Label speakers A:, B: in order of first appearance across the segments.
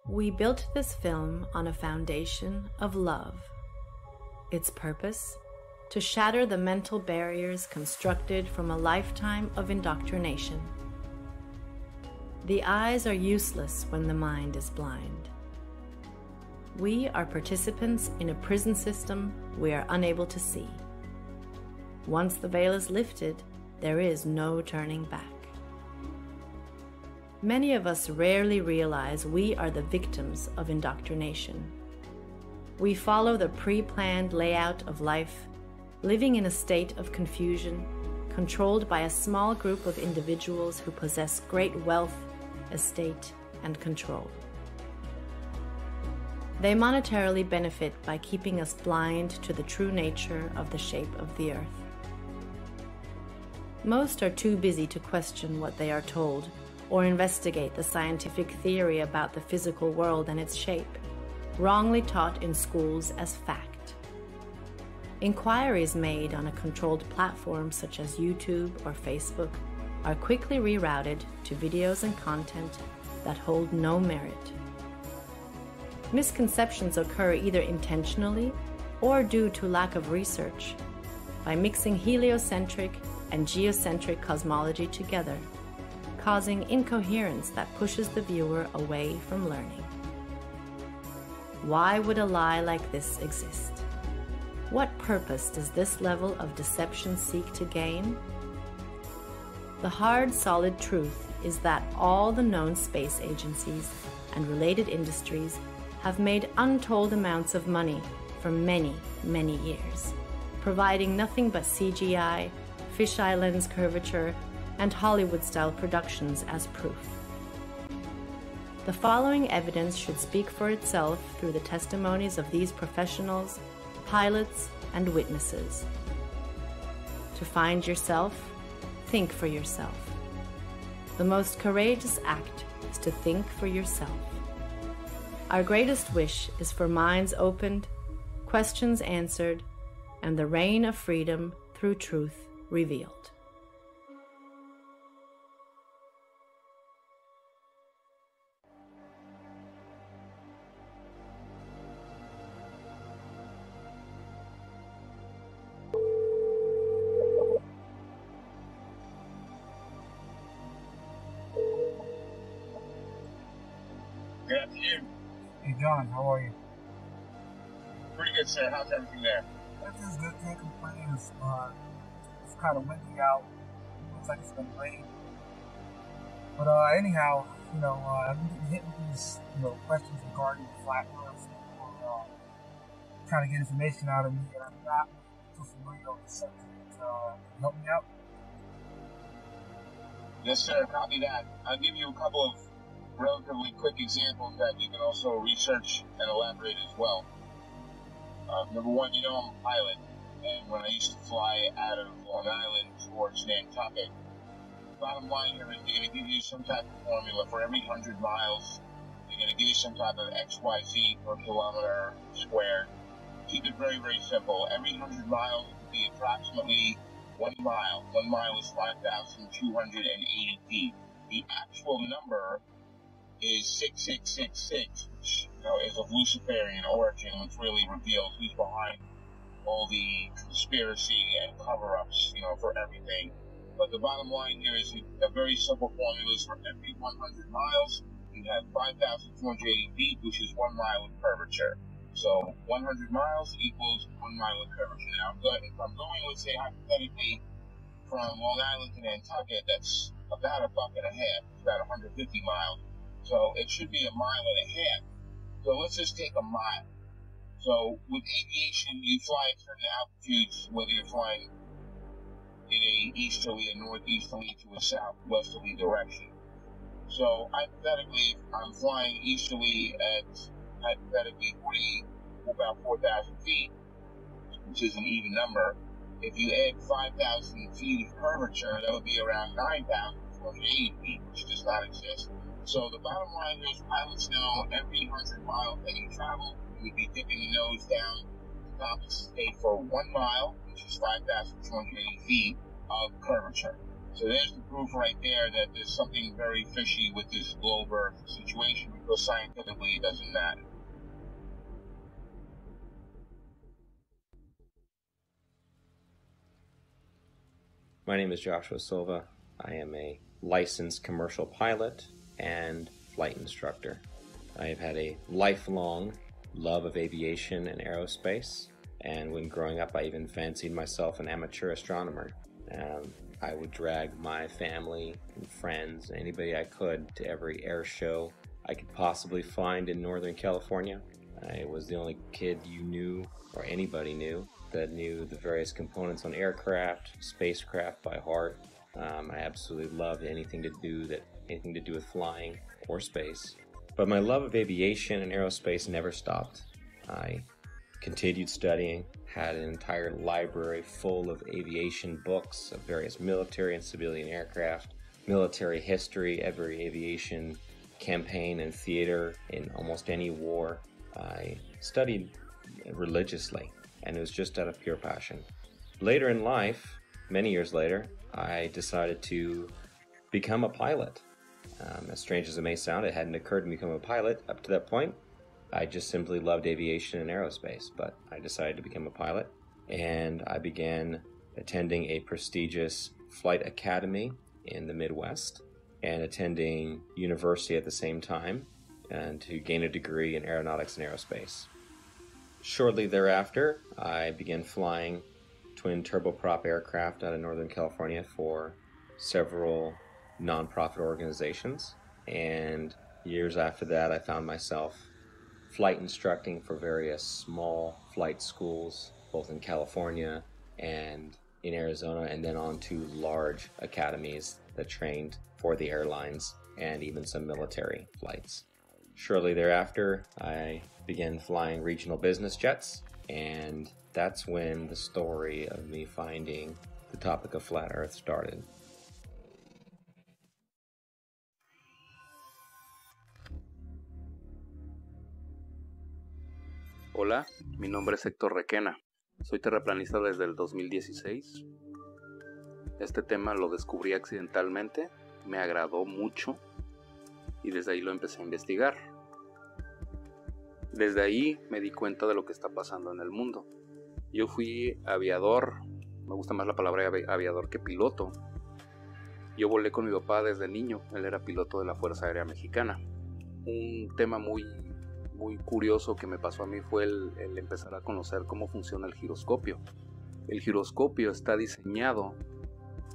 A: We built this film on a foundation of love. Its purpose? To shatter the mental barriers constructed from a lifetime of indoctrination. The eyes are useless when the mind is blind. We are participants in a prison system we are unable to see. Once the veil is lifted, there is no turning back. Many of us rarely realize we are the victims of indoctrination. We follow the pre-planned layout of life, living in a state of confusion, controlled by a small group of individuals who possess great wealth, estate, and control. They monetarily benefit by keeping us blind to the true nature of the shape of the earth. Most are too busy to question what they are told or investigate the scientific theory about the physical world and its shape, wrongly taught in schools as fact. Inquiries made on a controlled platform such as YouTube or Facebook are quickly rerouted to videos and content that hold no merit. Misconceptions occur either intentionally or due to lack of research by mixing heliocentric and geocentric cosmology together, causing incoherence that pushes the viewer away from learning. Why would a lie like this exist? What purpose does this level of deception seek to gain? The hard, solid truth is that all the known space agencies and related industries have made untold amounts of money for many, many years, providing nothing but CGI, fisheye lens curvature, and Hollywood-style productions as proof. The following evidence should speak for itself through the testimonies of these professionals, pilots, and witnesses. To find yourself, think for yourself. The most courageous act is to think for yourself. Our greatest wish is for minds opened, questions answered, and the reign of freedom through truth revealed.
B: Good afternoon.
C: Hey John, how are you?
B: Pretty good, sir. How's everything there?
C: Everything's good, can't complain. It's kind of windy out. Looks like it's gonna rain. But anyhow, I've been getting hit with these, questions regarding the flat earth. Trying to get information out of me, and I'm not too familiar with the subject. Can you help me out?
B: Yes, sir. Copy that. I'll give you a couple of relatively quick examples that you can also research and elaborate as well. Number one, I'm a pilot, and when I used to fly out of Long Island towards Nantucket, bottom line here is they're going to give you some type of formula for every 100 miles. They're going to give you some type of XYZ per kilometer squared. Keep it very, very simple. Every 100 miles will be approximately 1 mile. 1 mile is 5,280 feet. The actual number is 6666, which is of Luciferian origin, which really reveals who's behind all the conspiracy and cover-ups, for everything. But the bottom line here is a very simple formula is for every 100 miles, you have 5,280 feet, which is 1 mile of curvature. So 100 miles equals 1 mile of curvature. Now, if I'm going, let's say, hypothetically, from Long Island to Nantucket, that's about a buck and a half. It's about 150 miles. So it should be 1.5 miles. So let's just take a mile. So with aviation, you fly at certain altitudes, whether you're flying in a easterly, a northeasterly, to a southwesterly direction. So hypothetically, I'm flying easterly at hypothetically about 4,000 feet, which is an even number. If you add 5,000 feet of curvature, that would be around 9,280 feet, which does not exist. So the bottom line is pilots know every 100 miles that you travel, you would be dipping the nose down to compensate for 1 mile, which is 5,280 feet of curvature. So there's the proof right there that there's something very fishy with this globe Earth situation, because scientifically it doesn't matter.
D: My name is Joshua Silva. I am a licensed commercial pilot and flight instructor. I have had a lifelong love of aviation and aerospace, and when growing up I even fancied myself an amateur astronomer. I would drag my family and friends, anybody I could, to every air show I could possibly find in Northern California. I was the only kid you knew, or anybody knew, that knew the various components on aircraft, spacecraft by heart. I absolutely loved anything to do with flying or space. But my love of aviation and aerospace never stopped. I continued studying, had an entire library full of aviation books of various military and civilian aircraft, military history, every aviation campaign and theater in almost any war. I studied religiously, and it was just out of pure passion. Later in life, many years later, I decided to become a pilot. As strange as it may sound, it hadn't occurred to me to become a pilot up to that point. I just simply loved aviation and aerospace, but I decided to become a pilot, and I began attending a prestigious flight academy in the Midwest and attending university at the same time, and to gain a degree in aeronautics and aerospace. Shortly thereafter, I began flying twin turboprop aircraft out of Northern California for several nonprofit organizations, and years after that I found myself flight instructing for various small flight schools, both in California and in Arizona, and then on to large academies that trained for the airlines and even some military flights. Shortly thereafter, I began flying regional business jets, and that's when the story of me finding the topic of flat Earth started.
E: Hola, mi nombre es Héctor Requena. Soy terraplanista desde el 2016. Este tema lo descubrí accidentalmente, me agradó mucho y desde ahí lo empecé a investigar. Desde ahí me di cuenta de lo que está pasando en el mundo. Yo fui aviador, me gusta más la palabra aviador que piloto. Yo volé con mi papá desde niño, él era piloto de la Fuerza Aérea Mexicana. Un tema muy curioso que me pasó a mí fue el empezar a conocer cómo funciona el giroscopio. El giroscopio está diseñado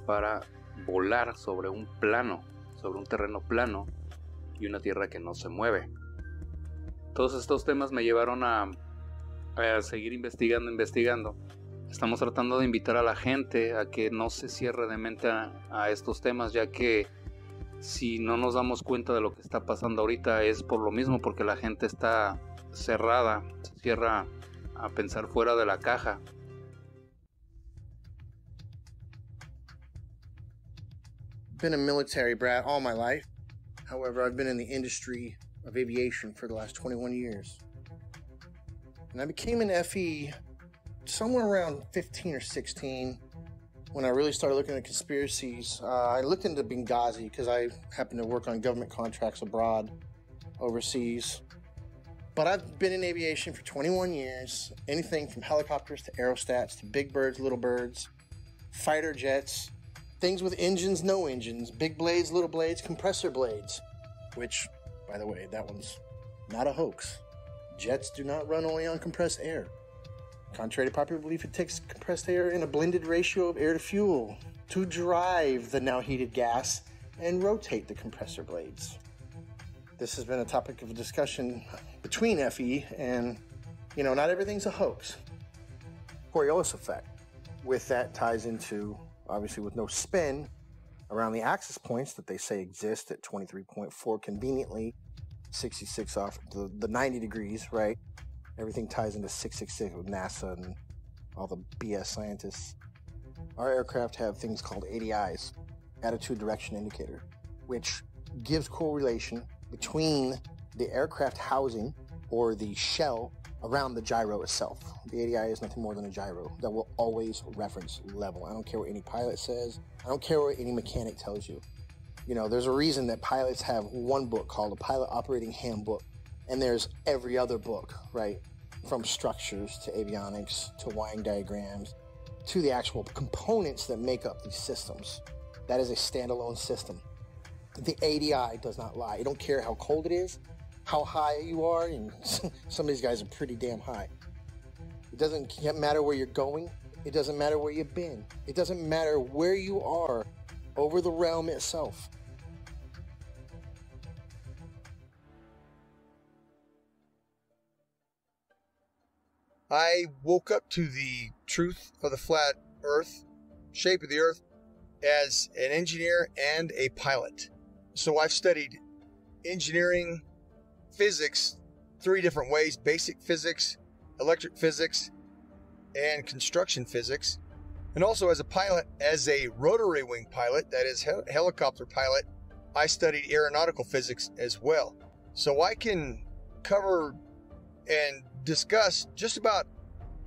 E: para volar sobre un plano, sobre un terreno plano y una tierra que no se mueve. Todos estos temas me llevaron a seguir investigando. Estamos tratando de invitar a la gente a que no se cierre de mente a estos temas, ya que si no nos damos cuenta de lo que está pasando ahorita es por lo mismo, porque la gente está cerrada, se cierra a pensar fuera de la caja.
F: Been a military brat all my life. However, I've been in the industry of aviation for the last 21 years. And I became an FE somewhere around 15 or 16 when I really started looking at conspiracies. I looked into Benghazi because I happen to work on government contracts abroad, overseas. But I've been in aviation for 21 years, anything from helicopters to aerostats to big birds, little birds, fighter jets, things with engines, no engines, big blades, little blades, compressor blades, which, by the way, that one's not a hoax. Jets do not run only on compressed air. Contrary to popular belief, it takes compressed air in a blended ratio of air to fuel to drive the now heated gas and rotate the compressor blades. This has been a topic of discussion between FE and, not everything's a hoax. Coriolis effect. With that ties into, obviously with no spin, around the axis points that they say exist at 23.4 conveniently, 66 off the 90 degrees, right? Everything ties into 666 with NASA and all the BS scientists. Our aircraft have things called ADIs, attitude direction indicator, which gives correlation between the aircraft housing or the shell around the gyro itself. The ADI is nothing more than a gyro that will always reference level. I don't care what any pilot says. I don't care what any mechanic tells you. You know, there's a reason that pilots have one book called a Pilot Operating Handbook, and there's every other book, right? From structures to avionics to wiring diagrams to the actual components that make up these systems. That is a standalone system. The ADI does not lie. It don't care how cold it is, how high you are, and some of these guys are pretty damn high. It doesn't matter where you're going. It doesn't matter where you've been. It doesn't matter where you are over the realm itself.
G: I woke up to the truth of the flat earth, shape of the earth, as an engineer and a pilot. So I've studied engineering, physics, 3 different ways: basic physics, electric physics, and construction physics. And also as a pilot, as a rotary wing pilot, that is helicopter pilot, I studied aeronautical physics as well. So I can cover and discuss just about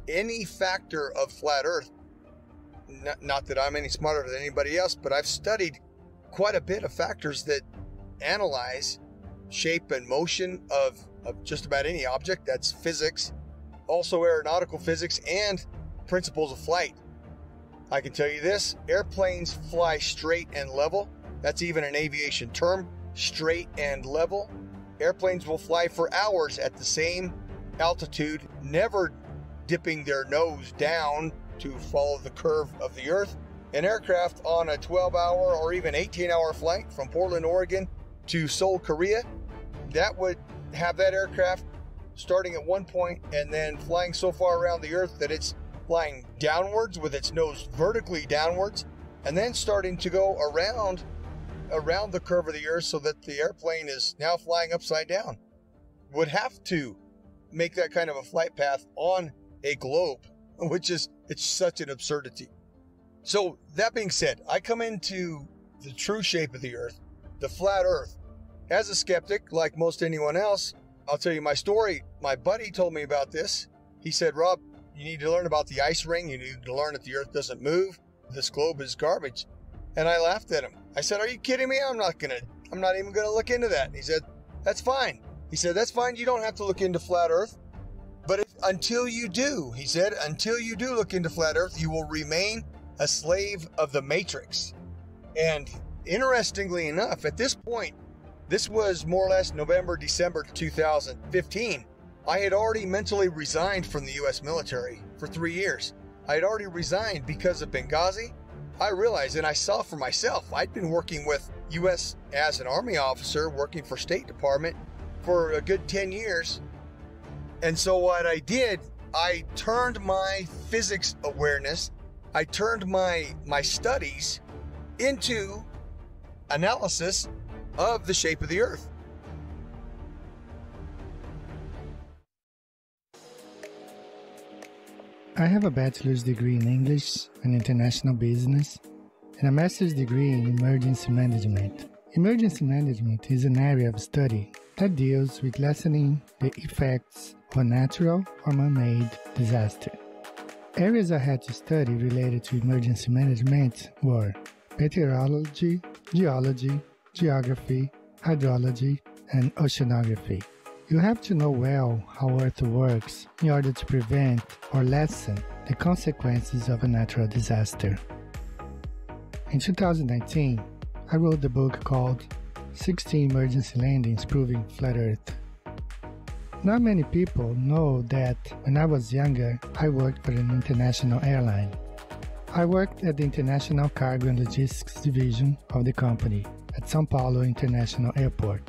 G: any factor of flat earth. Not that I'm any smarter than anybody else, but I've studied quite a bit of factors that analyze shape and motion of just about any object. That's physics, also aeronautical physics, and principles of flight. I can tell you this: airplanes fly straight and level. That's even an aviation term, straight and level. Airplanes will fly for hours at the same altitude, never dipping their nose down to follow the curve of the earth. An aircraft on a 12-hour or even 18-hour flight from Portland, Oregon to Seoul, Korea, that would have that aircraft starting at one point and then flying so far around the earth that it's flying downwards with its nose vertically downwards, and then starting to go around the curve of the earth so that the airplane is now flying upside down. Would have to make that kind of a flight path on a globe, which is, it's such an absurdity. So that being said, I come into the true shape of the earth, the flat earth, as a skeptic, like most anyone else. I'll tell you my story. My buddy told me about this. He said, Rob, you need to learn about the ice ring. You need to learn that the earth doesn't move. This globe is garbage. And I laughed at him. I said, are you kidding me? I'm not even gonna look into that. And he said, that's fine. He said, that's fine. You don't have to look into flat earth. But until you do, he said, until you do look into flat earth, you will remain a slave of the matrix. And interestingly enough, at this point, this was more or less November, December 2015. I had already mentally resigned from the U.S. military for 3 years. I had already resigned because of Benghazi. I realized, and I saw for myself, I'd been working with U.S. as an Army officer, working for State Department for a good 10 years. And so what I did, I turned my physics awareness, I turned my studies into analysis of the shape of the earth.
H: I have a bachelor's degree in English and International Business and a master's degree in Emergency Management. Emergency Management is an area of study that deals with lessening the effects of a natural or man-made disaster. Areas I had to study related to emergency management were meteorology, geology, geography, hydrology, and oceanography. You have to know well how Earth works in order to prevent or lessen the consequences of a natural disaster. In 2019, I wrote the book called 16 Emergency Landings Proving Flat Earth. Not many people know that when I was younger, I worked for an international airline. I worked at the International Cargo and Logistics Division of the company at São Paulo International Airport.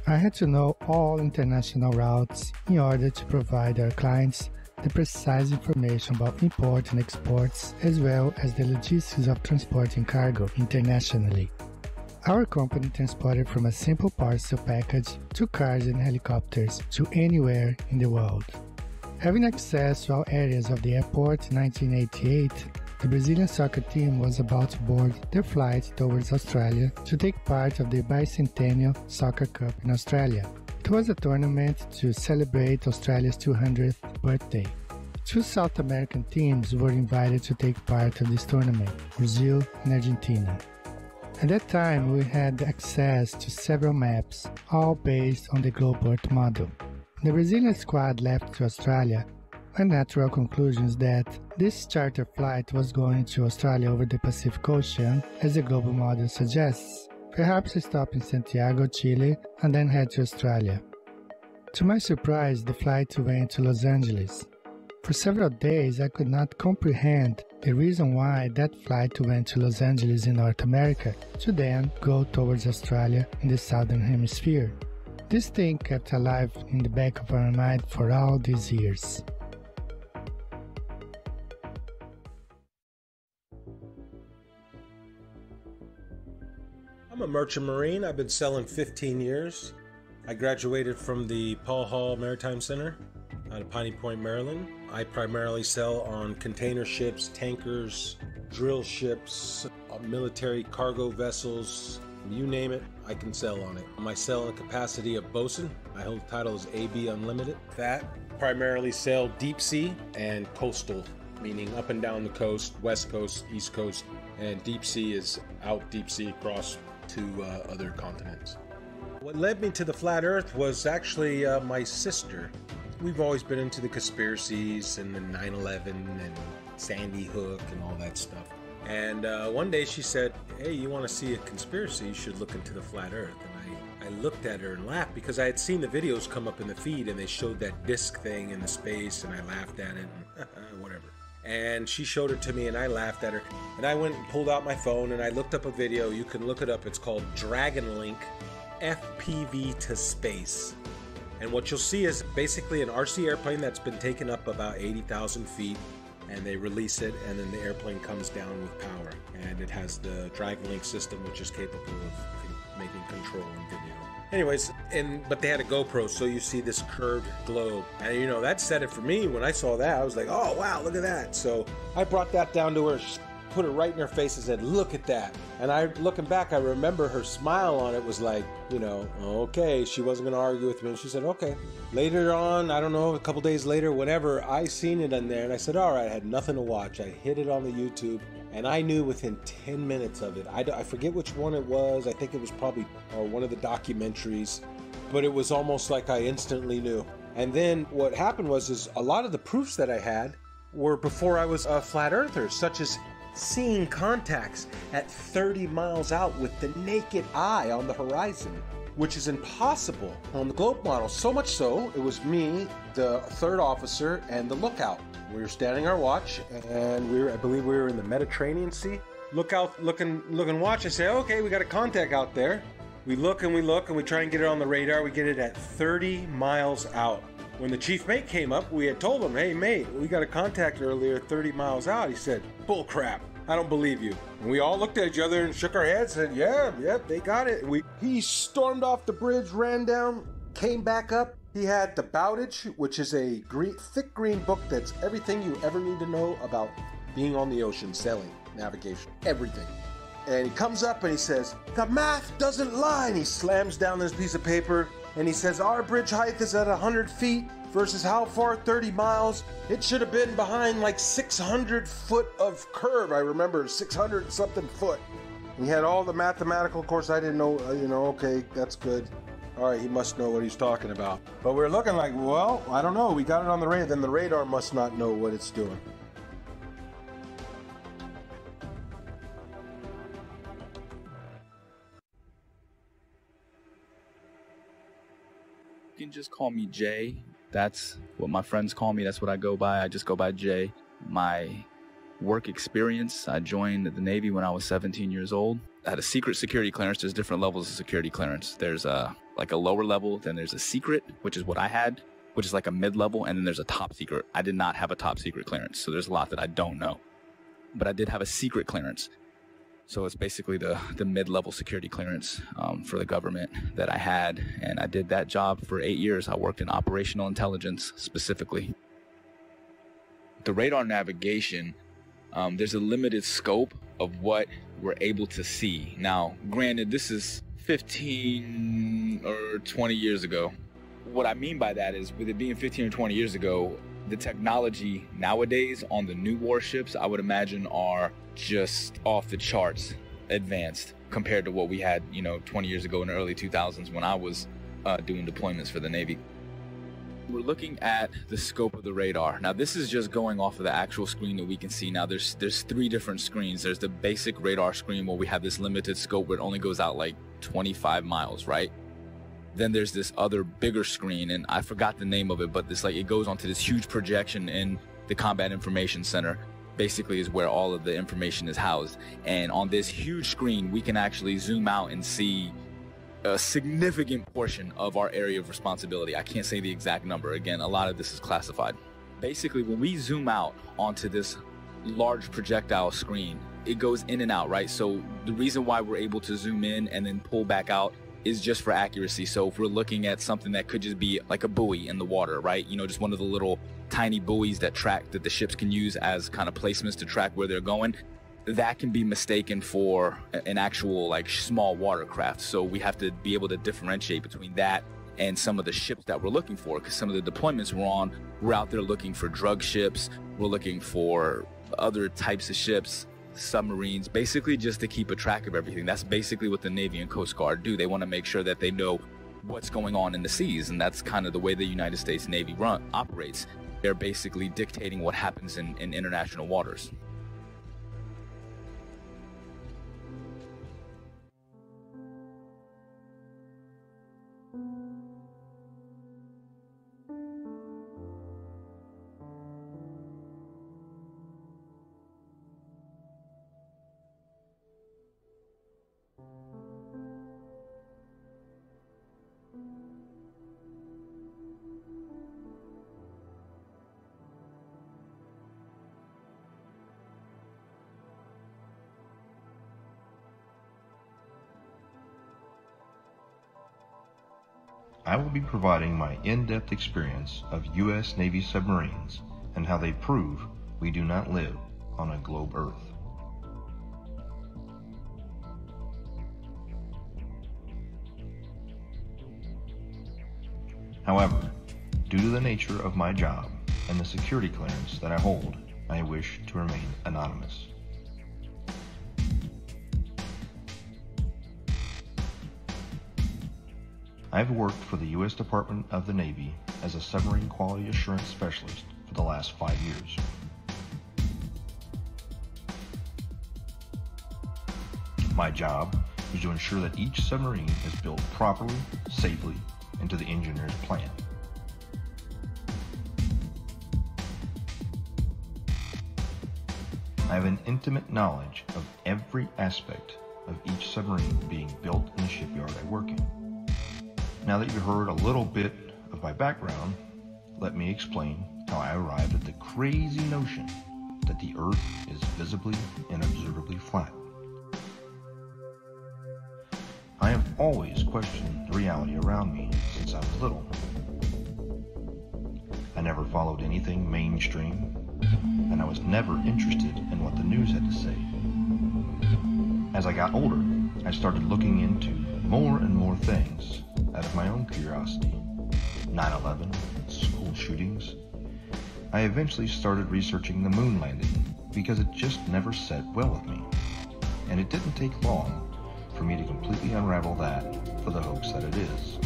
H: I had to know all international routes in order to provide our clients the precise information about import and exports, as well as the logistics of transporting cargo internationally. Our company transported from a simple parcel package to cars and helicopters to anywhere in the world. Having access to all areas of the airport in 1988, the Brazilian soccer team was about to board their flight towards Australia to take part of the bicentennial Soccer Cup in Australia. It was a tournament to celebrate Australia's 200th birthday. 2 South American teams were invited to take part of this tournament, Brazil and Argentina. At that time, we had access to several maps, all based on the Globe Earth model. The Brazilian squad left to Australia with natural conclusions that this charter flight was going to Australia over the Pacific Ocean, as the global model suggests. Perhaps stop in Santiago, Chile, and then head to Australia. To my surprise, the flight went to Los Angeles. For several days, I could not comprehend the reason why that flight went to Los Angeles in North America to then go towards Australia in the Southern Hemisphere. This thing kept alive in the back of our mind for all these years.
I: I'm a merchant marine. I've been sailing 15 years. I graduated from the Paul Hall Maritime Center out of Piney Point, Maryland. I primarily sail on container ships, tankers, drill ships, military cargo vessels, you name it, I can sail on it. My sailing capacity of bosun, my whole title is AB Unlimited. That primarily sail deep sea and coastal, meaning up and down the coast, west coast, east coast, and deep sea is out deep sea across to other continents. What led me to the flat earth was actually my sister. We've always been into the conspiracies and the 9/11 and Sandy Hook and all that stuff. And one day she said, hey, you want to see a conspiracy, you should look into the flat earth. And I looked at her and laughed because I had seen the videos come up in the feed and they showed that disc thing in the space and I laughed at it and whatever. And she showed it to me and I laughed at her. And I went and pulled out my phone and I looked up a video. You can look it up. It's called Dragon Link FPV to Space. And what you'll see is basically an RC airplane that's been taken up about 80,000 feet and they release it and then the airplane comes down with power. And it has the Dragon Link system which is capable of making control and video. Anyways, but they had a GoPro, so you see this curved globe. And you know, that said it for me. When I saw that, I was like, oh wow, look at that. So I brought that down to her, put it right in her face and said, look at that. And looking back, I remember her smile on it was like, you know, okay, she wasn't going to argue with me. And she said, okay. Later on, I don't know, a couple days later, whenever I seen it in there and I said, all right, I had nothing to watch. I hit it on the YouTube and I knew within 10 minutes of it. I forget which one it was. I think it was probably one of the documentaries, but it was almost like I instantly knew. And then what happened was a lot of the proofs that I had were before I was a flat earther, such as seeing contacts at 30 miles out with the naked eye on the horizon, which is impossible on the globe model. So much so, it was me, the third officer, and the lookout. We were standing our watch, and I believe we were in the Mediterranean Sea. Look out, look and watch. I say, okay, we got a contact out there. We look, and we try and get it on the radar. We get it at 30 miles out. When the chief mate came up, we had told him, hey mate, we got a contact earlier 30 miles out. He said, bull crap, I don't believe you. And we all looked at each other and shook our heads and said, yeah, they got it. He stormed off the bridge, ran down, came back up. He had the Bowditch, which is a thick green book that's everything you ever need to know about being on the ocean, sailing, navigation, everything. And he comes up and he says, the math doesn't lie. And he slams down this piece of paper and he says, our bridge height is at 100 feet versus how far? 30 miles. It should have been behind like 600 foot of curve. I remember 600 something foot. And he had all the mathematical, of course I didn't know, okay, that's good. All right, he must know what he's talking about. But we're looking like, well, I don't know. We got it on the radar. Then the radar must not know what it's doing.
J: You can just call me Jay. That's what my friends call me. That's what I go by. I just go by Jay. My work experience, I joined the Navy when I was 17 years old. I had a secret security clearance. There's different levels of security clearance. There's like a lower level, then there's a secret, which is what I had, which is like a mid-level, and then there's a top secret. I did not have a top secret clearance, so there's a lot that I don't know. But I did have a secret clearance. So it's basically the mid-level security clearance for the government that I had, and I did that job for 8 years. I worked in operational intelligence specifically. The radar navigation, there's a limited scope of what we're able to see. Now, granted, this is 15 or 20 years ago. what I mean by that is, with it being 15 or 20 years ago, the technology nowadays on the new warships, I would imagine, are just off the charts advanced compared to what we had, 20 years ago in the early 2000s when I was doing deployments for the Navy. We're looking at the scope of the radar. Now, this is just going off of the actual screen that we can see. Now, there's 3 different screens. There's the basic radar screen where we have this limited scope where it only goes out like 25 miles, right? Then there's this other bigger screen, and I forgot the name of it, but it goes onto this huge projection in the Combat Information Center. Basically is where all of the information is housed. And on this huge screen, we can actually zoom out and see a significant portion of our area of responsibility. I can't say the exact number. Again, a lot of this is classified. Basically, when we zoom out onto this large projectile screen, it goes in and out, right? So the reason why we're able to zoom in and then pull back out is just for accuracy. So if we're looking at something that could just be like a buoy in the water, right? Just one of the little tiny buoys that the ships can use as kind of placements to track where they're going, that can be mistaken for an actual small watercraft. So we have to be able to differentiate between that and some of the ships that we're looking for, because some of the deployments we're out there looking for drug ships, we're looking for other types of ships, submarines, basically just to keep a track of everything. That's basically what the Navy and Coast Guard do. They want to make sure that they know what's going on in the seas, and that's kind of the way the United States Navy operates. They're basically dictating what happens in international waters.
K: I will be providing my in-depth experience of U.S. Navy submarines and how they prove we do not live on a globe Earth. However, due to the nature of my job and the security clearance that I hold, I wish to remain anonymous. I've worked for the U.S. Department of the Navy as a submarine quality assurance specialist for the last 5 years. My job is to ensure that each submarine is built properly, safely, and to the engineer's plan. I have an intimate knowledge of every aspect of each submarine being built in the shipyard I work in. Now that you've heard a little bit of my background, let me explain how I arrived at the crazy notion that the Earth is visibly and observably flat. I have always questioned the reality around me since I was little. I never followed anything mainstream, and I was never interested in what the news had to say. As I got older, I started looking into more and more things out of my own curiosity. 9/11, school shootings. I eventually started researching the moon landing because it just never sat well with me. And it didn't take long for me to completely unravel that for the hoax that it is.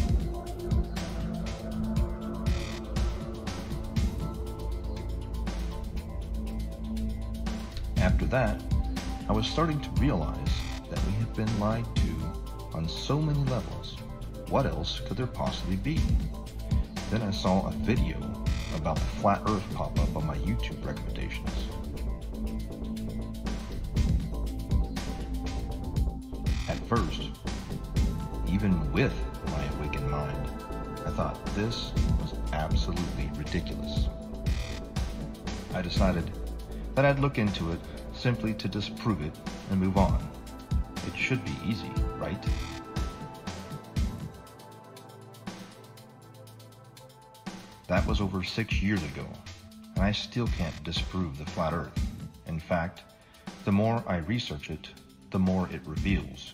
K: After that, I was starting to realize that we have been lied to on so many levels. What else could there possibly be? Then I saw a video about the flat Earth pop up on my YouTube recommendations. At first, even with my awakened mind, I thought this was absolutely ridiculous. I decided that I'd look into it simply to disprove it and move on. It should be easy, right? That was over 6 years ago, and I still can't disprove the flat Earth. In fact, the more I research it, the more it reveals.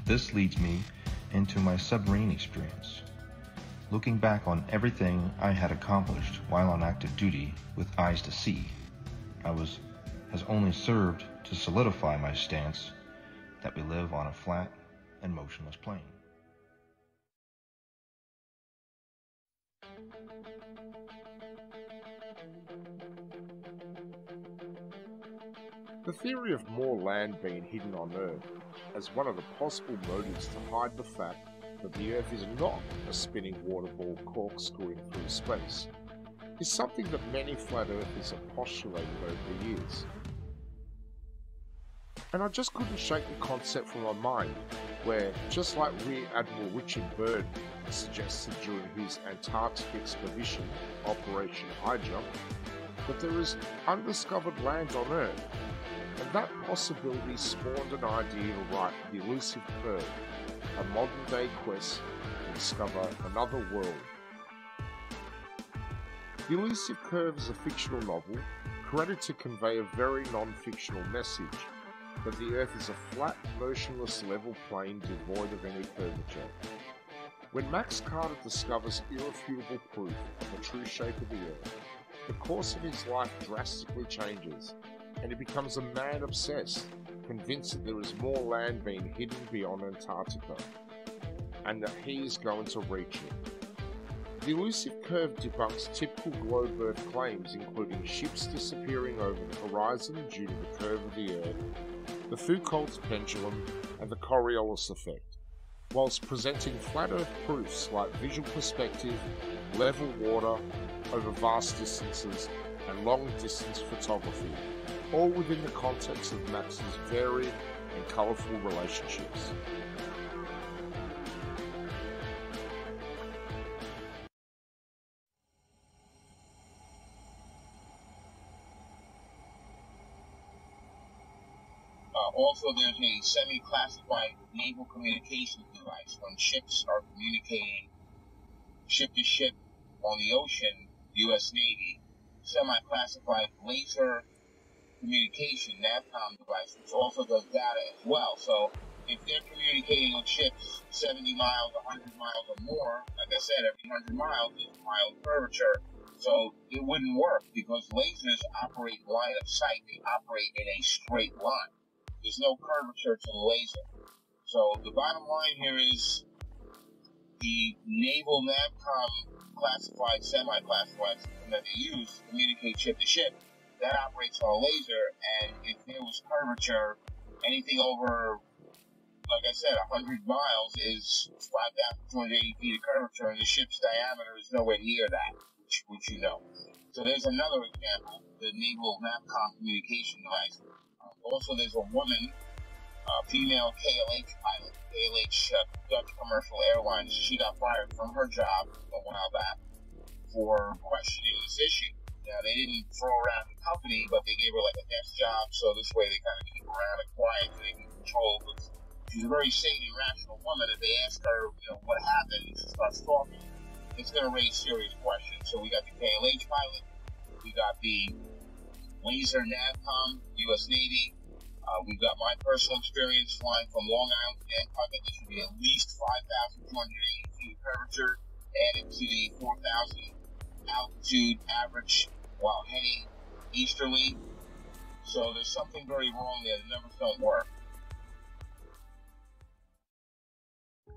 K: This leads me into my submarine experience. looking back on everything I had accomplished while on active duty with eyes to see, has only served to solidify my stance that we live on a flat and motionless plane.
L: The theory of more land being hidden on Earth as one of the possible motives to hide the fact that the Earth is not a spinning water ball corkscrewing through space is something that many flat earthers have postulated over the years. And I just couldn't shake the concept from my mind where, just like Rear Admiral Richard Byrd suggested during his Antarctic expedition, Operation High Jump, that there is undiscovered land on Earth, and that possibility spawned an idea to write The Elusive Curve, a modern-day quest to discover another world. The Elusive Curve is a fictional novel created to convey a very non-fictional message, that the Earth is a flat, motionless, level plane devoid of any curvature. When Max Carter discovers irrefutable proof of the true shape of the Earth, the course of his life drastically changes, and he becomes a man obsessed, convinced that there is more land being hidden beyond Antarctica, and that he is going to reach it. The Elusive Curve debunks typical globe Earth claims, including ships disappearing over the horizon due to the curve of the Earth, the Foucault's pendulum, and the Coriolis effect, whilst presenting flat Earth proofs like visual perspective, level water over vast distances, and long-distance photography, all within the context of Max's varied and colourful relationships.
B: Also, there's a semi-classified naval communications device when ships are communicating ship to ship on the ocean, U.S. Navy, semi-classified laser communication NAVCOM device, which also does data as well. So if they're communicating with ships 70 miles, 100 miles or more, like I said, every 100 miles is a mile of curvature. So it wouldn't work because lasers operate line of sight. They operate in a straight line. There's no curvature to the laser. So the bottom line here is the naval NAVCOM classified, semi-classified system that they use to communicate ship to ship, that operates on a laser, and if there was curvature, anything over, like I said, 100 miles is 5,280 feet of curvature, and the ship's diameter is nowhere near that, which you know. So there's another example, the naval NAVCOM communication device. Also, there's a woman, female KLH pilot, KLH Dutch Commercial Airlines. She got fired from her job a while back for questioning this issue. Now, they didn't throw her out of the company, but they gave her like a desk job, so this way they kind of keep her around and quiet so they can control. But she's a very sane and rational woman. If they ask her, what happened, she starts talking, it's going to raise serious questions. So we got the KLH pilot, we got the laser NAVCOM, U.S. Navy. We've got my personal experience flying from Long Island to Nantucket. There should be at least 5,280 feet of curvature added to the 4,000 altitude average while heading easterly. So there's something very wrong there. The numbers don't work.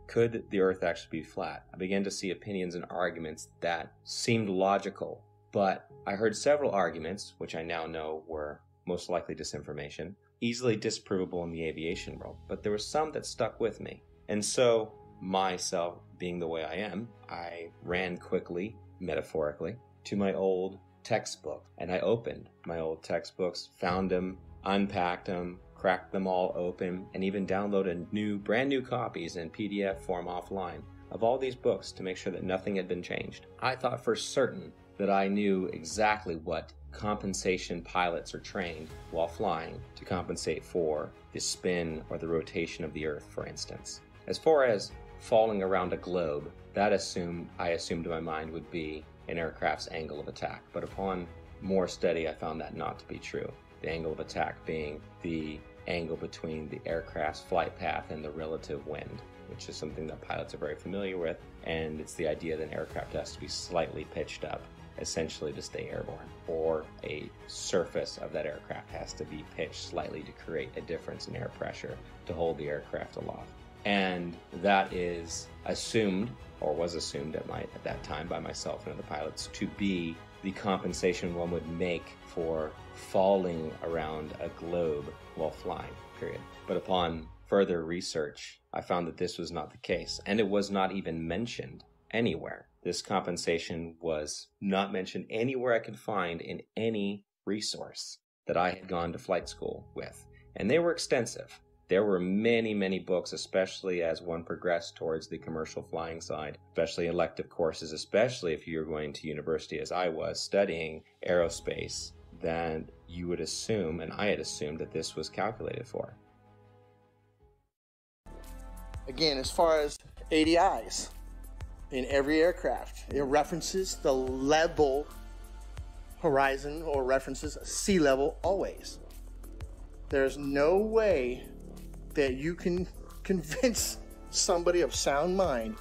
D: Could the Earth actually be flat? I began to see opinions and arguments that seemed logical, but I heard several arguments, which I now know were most likely disinformation, easily disprovable in the aviation world, but there were some that stuck with me. And so, myself being the way I am, I ran quickly, metaphorically, to my old textbook, and I opened my old textbooks, found them, unpacked them, cracked them all open, and even downloaded brand new copies in PDF form offline of all these books to make sure that nothing had been changed. I thought for certain that I knew exactly what compensation pilots are trained while flying to compensate for the spin or the rotation of the Earth, for instance. As far as falling around a globe, that I assumed in my mind would be an aircraft's angle of attack. But upon more study, I found that not to be true. The angle of attack being the angle between the aircraft's flight path and the relative wind. which is something that pilots are very familiar with, and it's the idea that an aircraft has to be slightly pitched up, essentially to stay airborne, or a surface of that aircraft has to be pitched slightly to create a difference in air pressure to hold the aircraft aloft. And that is assumed, or was assumed at that time by myself and other pilots, to be the compensation one would make for falling around a globe while flying, period. But upon further research, I found that this was not the case, and it was not even mentioned anywhere. This compensation was not mentioned anywhere I could find in any resource that I had gone to flight school with. And they were extensive. There were many, many books, especially as one progressed towards the commercial flying side, especially elective courses, especially if you're going to university as I was, studying aerospace, that you would assume, and I had assumed, that this was calculated for.
F: Again, as far as ADIs, in every aircraft, it references the level horizon or references sea level always. There's no way that you can convince somebody of sound mind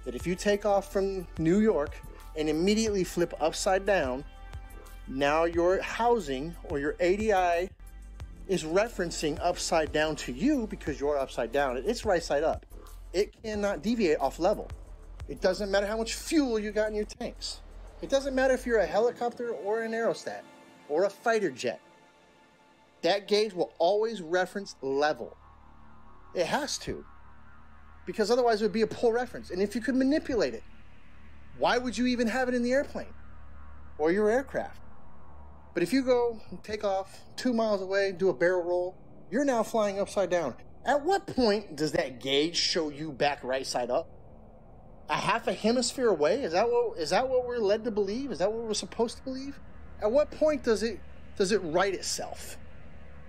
F: that if you take off from New York and immediately flip upside down, now your housing or your ADI is referencing upside down to you because you're upside down. It's right side up. It cannot deviate off level. It doesn't matter how much fuel you got in your tanks. It doesn't matter if you're a helicopter or an aerostat or a fighter jet. That gauge will always reference level. It has to, because otherwise it would be a poor reference. And if you could manipulate it, why would you even have it in the airplane or your aircraft? But if you go and take off 2 miles away, do a barrel roll, you're now flying upside down. At what point does that gauge show you back right side up? A half a hemisphere away? Is that what we're led to believe? Is that what we're supposed to believe? At what point does it right itself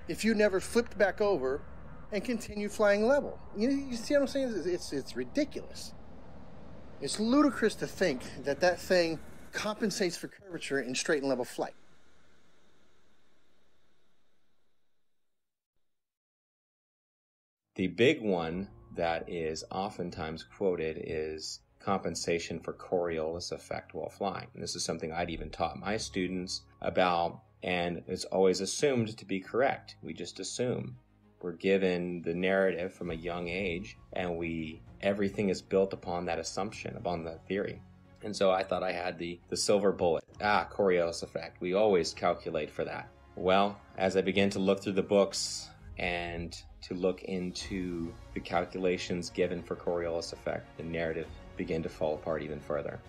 F: if you never flipped back over and continue flying level? You see what I'm saying? It's ridiculous. It's ludicrous to think that thing compensates for curvature in straight and level flight.
D: The big one that is oftentimes quoted is compensation for Coriolis effect while flying. And this is something I'd even taught my students about, and it's always assumed to be correct. We just assume. We're given the narrative from a young age, and everything is built upon that assumption, upon that theory. And so I thought I had the silver bullet. Coriolis effect. We always calculate for that. Well, as I began to look through the books and to look into the calculations given for Coriolis effect, the narrative began to fall apart even further.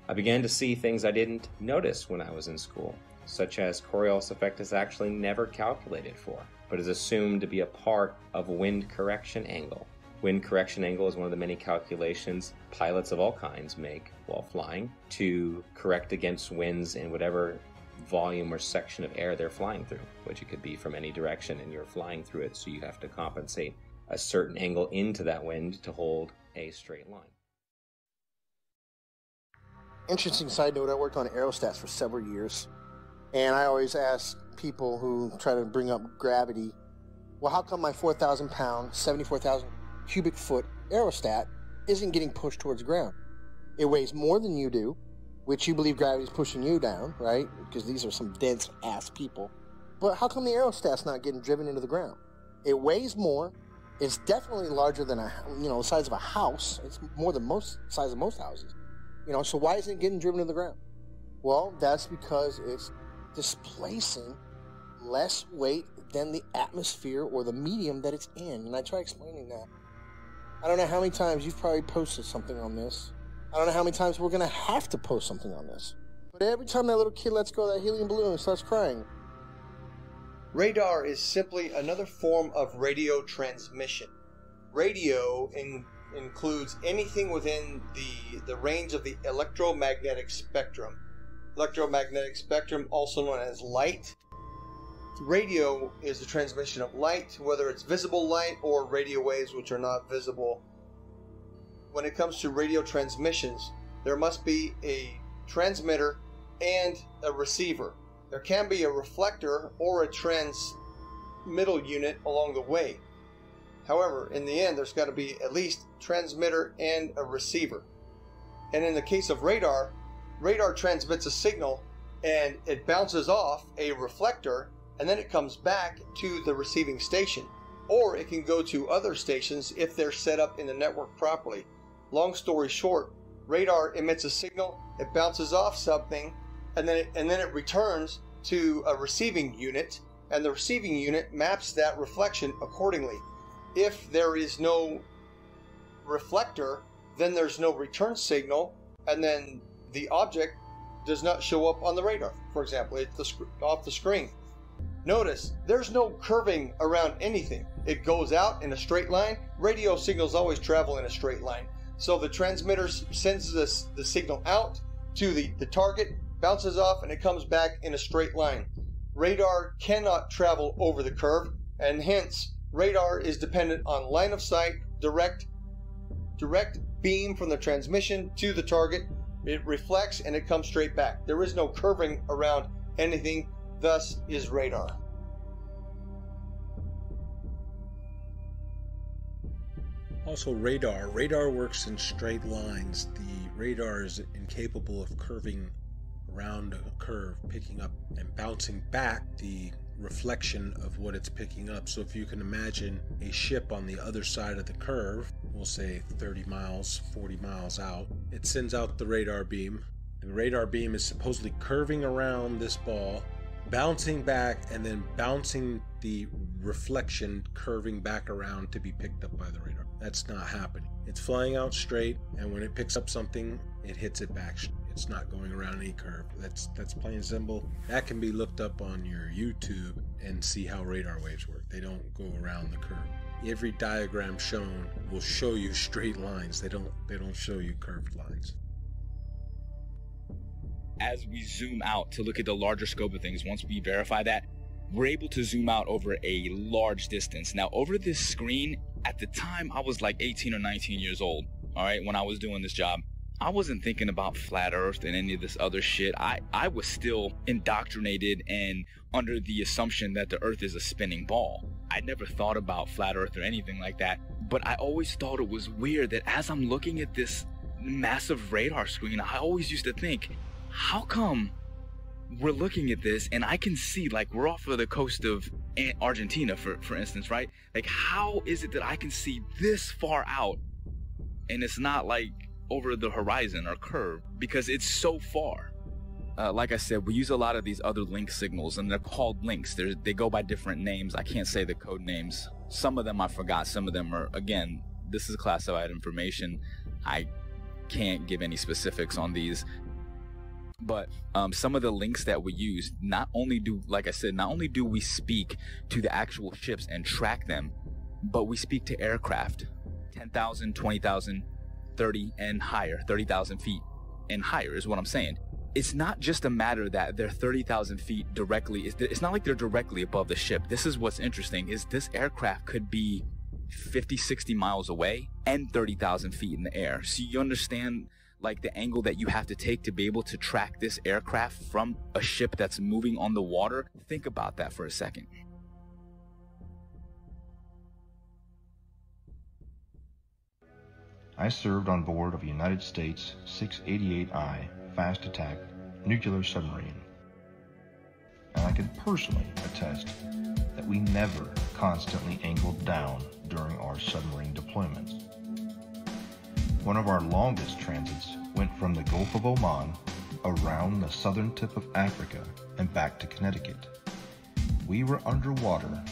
D: I began to see things I didn't notice when I was in school, such as Coriolis effect is actually never calculated for, but is assumed to be a part of wind correction angle. Wind correction angle is one of the many calculations pilots of all kinds make while flying to correct against winds in whatever volume or section of air they're flying through, which it could be from any direction, and you're flying through it, so you have to compensate a certain angle into that wind to hold a straight line.
F: Interesting side note, I worked on aerostats for several years, and I always ask people who try to bring up gravity, well, how come my 4,000 pound, 74,000 cubic foot aerostat isn't getting pushed towards the ground? It weighs more than you do, which you believe gravity is pushing you down, right? Because these are some dense ass people. But how come the aerostat's not getting driven into the ground? It weighs more. It's definitely larger than the size of a house. It's more than size of most houses. So why isn't it getting driven to the ground? Well, that's because it's displacing less weight than the atmosphere or the medium that it's in. And I try explaining that. I don't know how many times you've probably posted something on this. I don't know how many times we're going to have to post something on this. But every time that little kid lets go of that helium balloon and starts crying.
G: Radar is simply another form of radio transmission. Radio includes anything within the range of the electromagnetic spectrum. Electromagnetic spectrum, also known as light. Radio is the transmission of light, whether it's visible light or radio waves which are not visible. When it comes to radio transmissions, there must be a transmitter and a receiver. There can be a reflector or a transmittal unit along the way. However, in the end, there's got to be at least transmitter and a receiver. And in the case of radar, radar transmits a signal and it bounces off a reflector, and then it comes back to the receiving station. Or it can go to other stations if they're set up in the network properly. Long story short, radar emits a signal, it bounces off something, and then it returns to a receiving unit, and the receiving unit maps that reflection accordingly. If there is no reflector, then there's no return signal, and then the object does not show up on the radar. For example, it's off the screen. Notice, there's no curving around anything. It goes out in a straight line. Radio signals always travel in a straight line. So the transmitter sends the signal out to the target, bounces off, and it comes back in a straight line. Radar cannot travel over the curve, and hence radar is dependent on line of sight, direct beam from the transmission to the target. It reflects and it comes straight back. There is no curving around anything, thus is radar.
I: Also radar works in straight lines. The radar is incapable of curving around a curve, picking up and bouncing back the reflection of what it's picking up. So if you can imagine a ship on the other side of the curve, we'll say 30 miles, 40 miles out, it sends out the radar beam. The radar beam is supposedly curving around this ball, bouncing back, and then bouncing the reflection, curving back around to be picked up by the radar. That's not happening. It's flying out straight, and when it picks up something, it hits it back. It's not going around any curve. That's plain and simple. That can be looked up on your YouTube and see how radar waves work. They don't go around the curve. Every diagram shown will show you straight lines. They don't show you curved lines.
J: As we zoom out to look at the larger scope of things, once we verify that, we're able to zoom out over a large distance. Now, over this screen, at the time, I was like 18 or 19 years old, all right, when I was doing this job. I wasn't thinking about flat earth and any of this other shit. I was still indoctrinated and under the assumption that the earth is a spinning ball. I never thought about flat earth or anything like that, but I always thought it was weird that as I'm looking at this massive radar screen, I always used to think, how come we're looking at this and I can see, like, we're off of the coast of Argentina, for instance, right? Like, how is it that I can see this far out and it's not like over the horizon or curve, because it's so far? Like I said, we use a lot of these other link signals, and they're called links. They go by different names. I can't say the code names. Some of them I forgot. Some of them are, again, this is classified information. I can't give any specifics on these. But some of the links that we use, not only do we speak to the actual ships and track them, but we speak to aircraft, 10,000, 20,000, 30 and higher, 30,000 feet and higher is what I'm saying. It's not just a matter that they're 30,000 feet directly. It's not like they're directly above the ship. This is what's interesting, is this aircraft could be 50, 60 miles away and 30,000 feet in the air. So you understand, like, the angle that you have to take to be able to track this aircraft from a ship that's moving on the water. Think about that for a second.
K: I served on board of a United States 688I fast attack nuclear submarine, and I can personally attest that we never constantly angled down during our submarine deployments. One of our longest transits went from the Gulf of Oman around the southern tip of Africa and back to Connecticut. We were underwater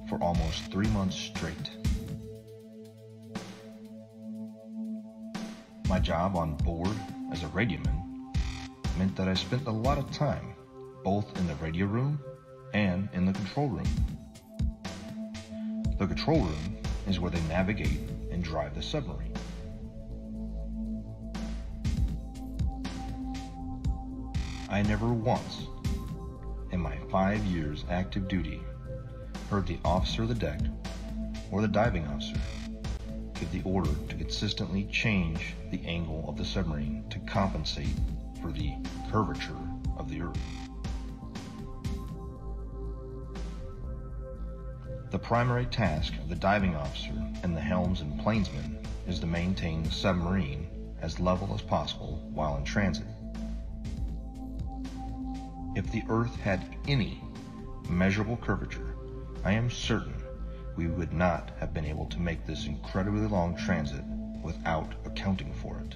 K: for almost 3 months straight. My job on board as a radioman meant that I spent a lot of time both in the radio room and in the control room. The control room is where they navigate and drive the submarine. I never once, in my 5 years active duty, heard the officer of the deck or the diving officer give the order to consistently change the angle of the submarine to compensate for the curvature of the Earth. The primary task of the diving officer and the helms and plainsman is to maintain the submarine as level as possible while in transit. If the Earth had any measurable curvature, I am certain we would not have been able to make this incredibly long transit without accounting for it.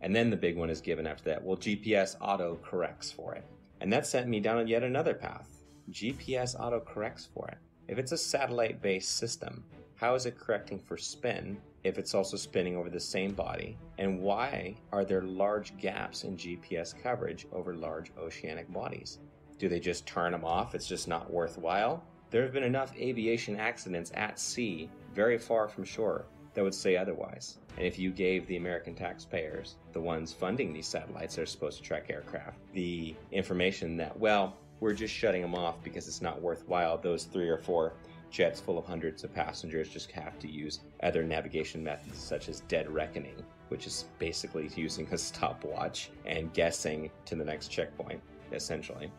D: And then the big one is given after that. Well, GPS auto corrects for it. And that sent me down yet another path. GPS auto corrects for it. If it's a satellite-based system, how is it correcting for spin if it's also spinning over the same body? And why are there large gaps in GPS coverage over large oceanic bodies? Do they just turn them off? It's just not worthwhile? There have been enough aviation accidents at sea, very far from shore, that would say otherwise. And if you gave the American taxpayers, the ones funding these satellites that are supposed to track aircraft, the information that, well, we're just shutting them off because it's not worthwhile, those 3 or 4 jets full of hundreds of passengers just have to use other navigation methods such as dead reckoning, which is basically using a stopwatch and guessing to the next checkpoint, essentially.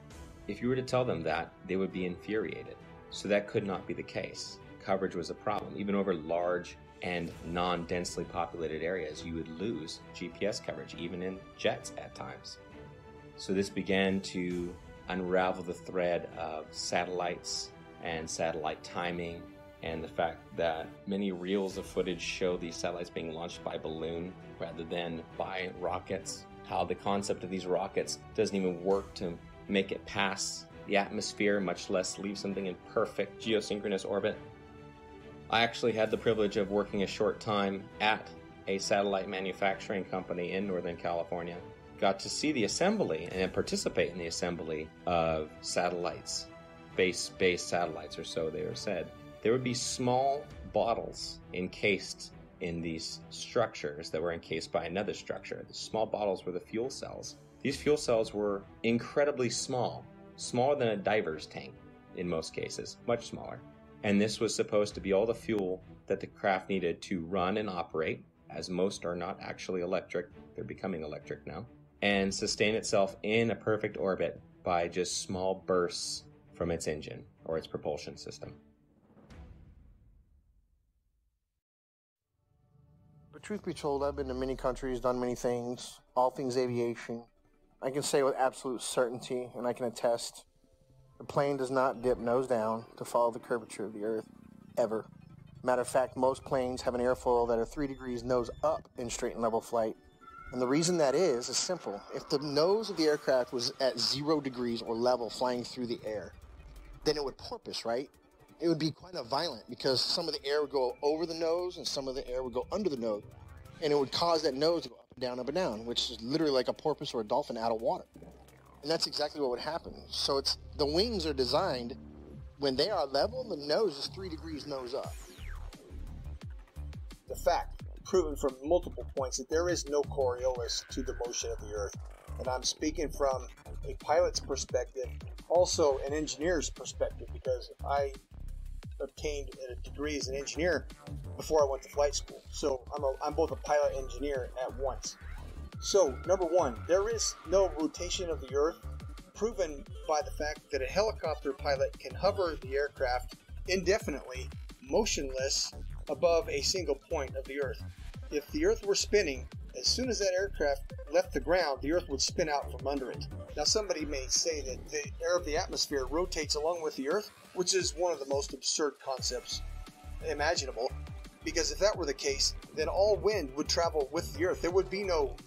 D: If you were to tell them that, they would be infuriated. So that could not be the case. Coverage was a problem. Even over large and non-densely populated areas, you would lose GPS coverage, even in jets at times. So this began to unravel the thread of satellites and satellite timing, and the fact that many reels of footage show these satellites being launched by balloon rather than by rockets. How the concept of these rockets doesn't even work to make it past the atmosphere, much less leave something in perfect geosynchronous orbit. I actually had the privilege of working a short time at a satellite manufacturing company in Northern California. Got to see the assembly and participate in the assembly of satellites, space-based satellites, or so they were said. There would be small bottles encased in these structures that were encased by another structure. The small bottles were the fuel cells. These fuel cells were incredibly small, smaller than a diver's tank in most cases, much smaller. And this was supposed to be all the fuel that the craft needed to run and operate, as most are not actually electric, they're becoming electric now, and sustain itself in a perfect orbit by just small bursts from its engine or its propulsion system.
F: But truth be told, I've been to many countries, done many things, all things aviation. I can say with absolute certainty, and I can attest, the plane does not dip nose down to follow the curvature of the Earth, ever. Matter of fact, most planes have an airfoil that are 3 degrees nose up in straight and level flight. And the reason that is simple. If the nose of the aircraft was at 0 degrees or level flying through the air, then it would porpoise, right? It would be quite violent because some of the air would go over the nose and some of the air would go under the nose. And it would cause that nose to go up and down, which is literally like a porpoise or a dolphin out of water. And that's exactly what would happen. So the wings are designed, when they are level, the nose is 3 degrees nose up.
G: The fact, proven from multiple points, that there is no Coriolis to the motion of the Earth. And I'm speaking from a pilot's perspective, also an engineer's perspective, because I obtained a degree as an engineer before I went to flight school. So I'm both a pilot and engineer at once. So, number one, there is no rotation of the Earth, proven by the fact that a helicopter pilot can hover the aircraft indefinitely, motionless, above a single point of the Earth. If the Earth were spinning, as soon as that aircraft left the ground, the Earth would spin out from under it. Now, somebody may say that the air of the atmosphere rotates along with the Earth, which is one of the most absurd concepts imaginable, because if that were the case, then all wind would travel with the Earth. There would be no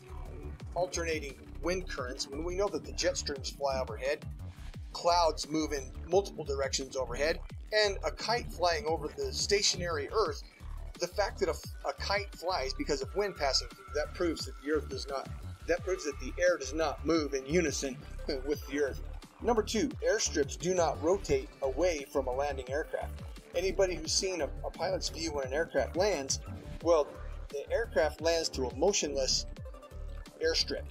G: alternating wind currents when we know that the jet streams fly overhead, clouds move in multiple directions overhead, and a kite flying over the stationary Earth. The fact that a kite flies because of wind passing through, that proves that the Earth does not. That proves that the air does not move in unison with the Earth. Number two, airstrips do not rotate away from a landing aircraft. Anybody who's seen a pilot's view when an aircraft lands, well, the aircraft lands to a motionless airstrip.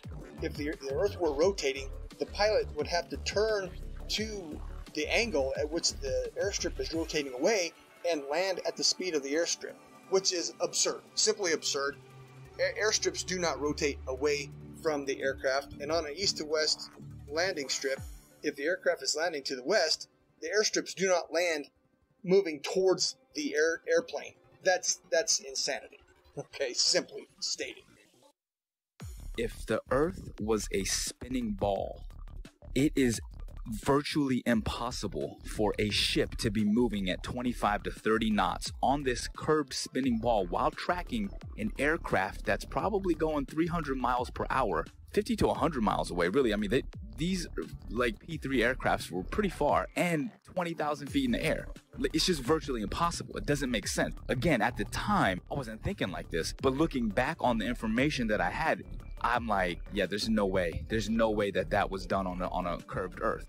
G: If the Earth were rotating, the pilot would have to turn to the angle at which the airstrip is rotating away and land at the speed of the airstrip, which is absurd, simply absurd. Airstrips do not rotate away from the aircraft, and on an east to west landing strip, if the aircraft is landing to the west, the airstrips do not land moving towards the airplane. That's insanity. Okay, simply stated.
J: If the Earth was a spinning ball, it is virtually impossible for a ship to be moving at 25 to 30 knots on this curved spinning ball while tracking an aircraft that's probably going 300 miles per hour, 50 to 100 miles away. Really, I mean, these like P-3 aircrafts were pretty far and 20,000 feet in the air. It's just virtually impossible. It doesn't make sense. Again, at the time, I wasn't thinking like this, but looking back on the information that I had, I'm like, yeah, there's no way. There's no way that was done on a curved Earth.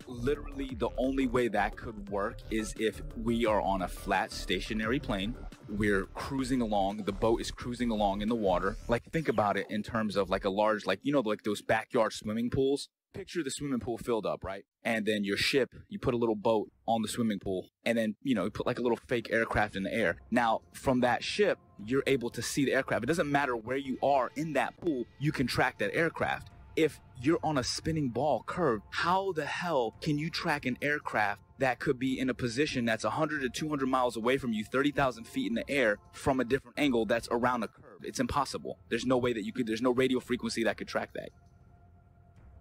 J: Literally, the only way that could work is if we are on a flat, stationary plane. We're cruising along. The boat is cruising along in the water. Like, think about it in terms of like a large, like, you know, like those backyard swimming pools. Picture the swimming pool filled up, right? And then your ship, you put a little boat on the swimming pool, and then, you know, you put like a little fake aircraft in the air. Now, from that ship, you're able to see the aircraft. It doesn't matter where you are in that pool, you can track that aircraft. If you're on a spinning ball curve, how the hell can you track an aircraft that could be in a position that's 100 to 200 miles away from you, 30,000 feet in the air from a different angle that's around a curve? It's impossible. There's no way that you could, there's no radio frequency that could track that.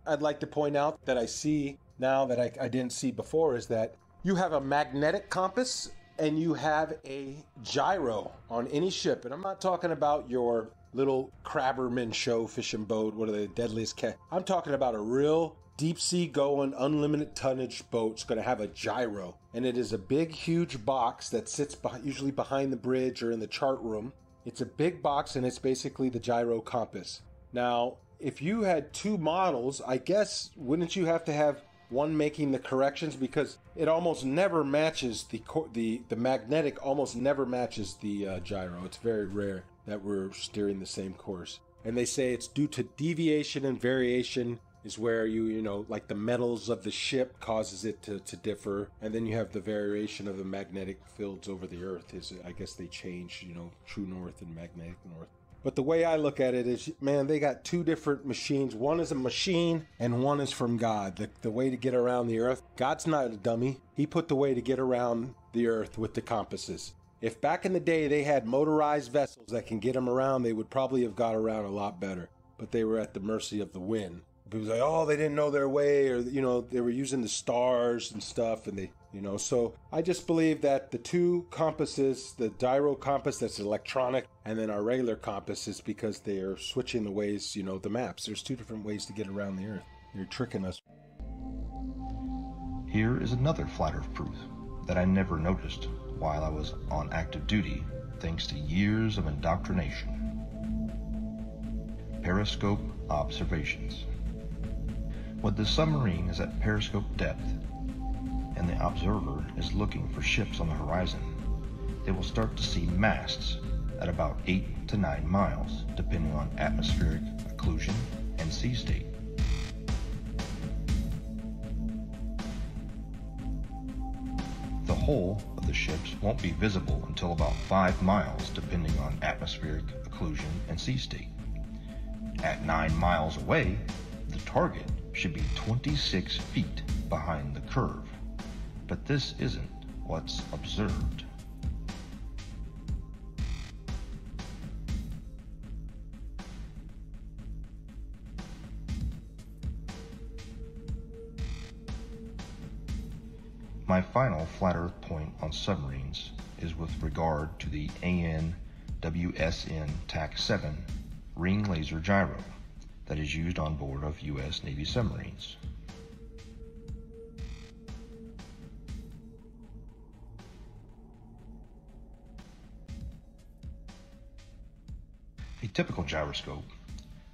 I: I'd like to point out that I see now that I didn't see before is that you have a magnetic compass and you have a gyro on any ship. And I'm not talking about your little crabberman show fishing boat, what are they, deadliest cat. I'm talking about a real deep sea going, unlimited tonnage boat. It's going to have a gyro. And it is a big, huge box that sits usually behind the bridge or in the chart room. It's a big box and it's basically the gyro compass. Now, if you had two models, I guess, wouldn't you have to have one making the corrections? Because it almost never matches the magnetic almost never matches the gyro. It's very rare that we're steering the same course. And they say it's due to deviation and variation is where you know, like the metals of the ship causes it to differ. And then you have the variation of the magnetic fields over the Earth is, I guess they change, you know, true north and magnetic north. But the way I look at it is, man, they got two different machines. One is a machine and one is from God. The way to get around the Earth. God's not a dummy. He put the way to get around the Earth with the compasses. If back in the day they had motorized vessels that can get them around, they would probably have got around a lot better. But they were at the mercy of the wind. People say, oh, they didn't know their way, or, you know, they were using the stars and stuff, and they, you know. So I just believe that the two compasses, the gyro compass that's electronic, and then our regular compass is because they are switching the ways, you know, the maps. There's two different ways to get around the Earth. They're tricking us.
K: Here is another flat Earth proof that I never noticed while I was on active duty, thanks to years of indoctrination. Periscope observations. When the submarine is at periscope depth and the observer is looking for ships on the horizon, they will start to see masts at about 8 to 9 miles, depending on atmospheric occlusion and sea state. The hull of the ships won't be visible until about 5 miles, depending on atmospheric occlusion and sea state. At 9 miles away, the target should be 26 feet behind the curve, but this isn't what's observed. My final flat Earth point on submarines is with regard to the AN/WSN TAC-7 ring laser gyro that is used on board of U.S. Navy submarines. A typical gyroscope,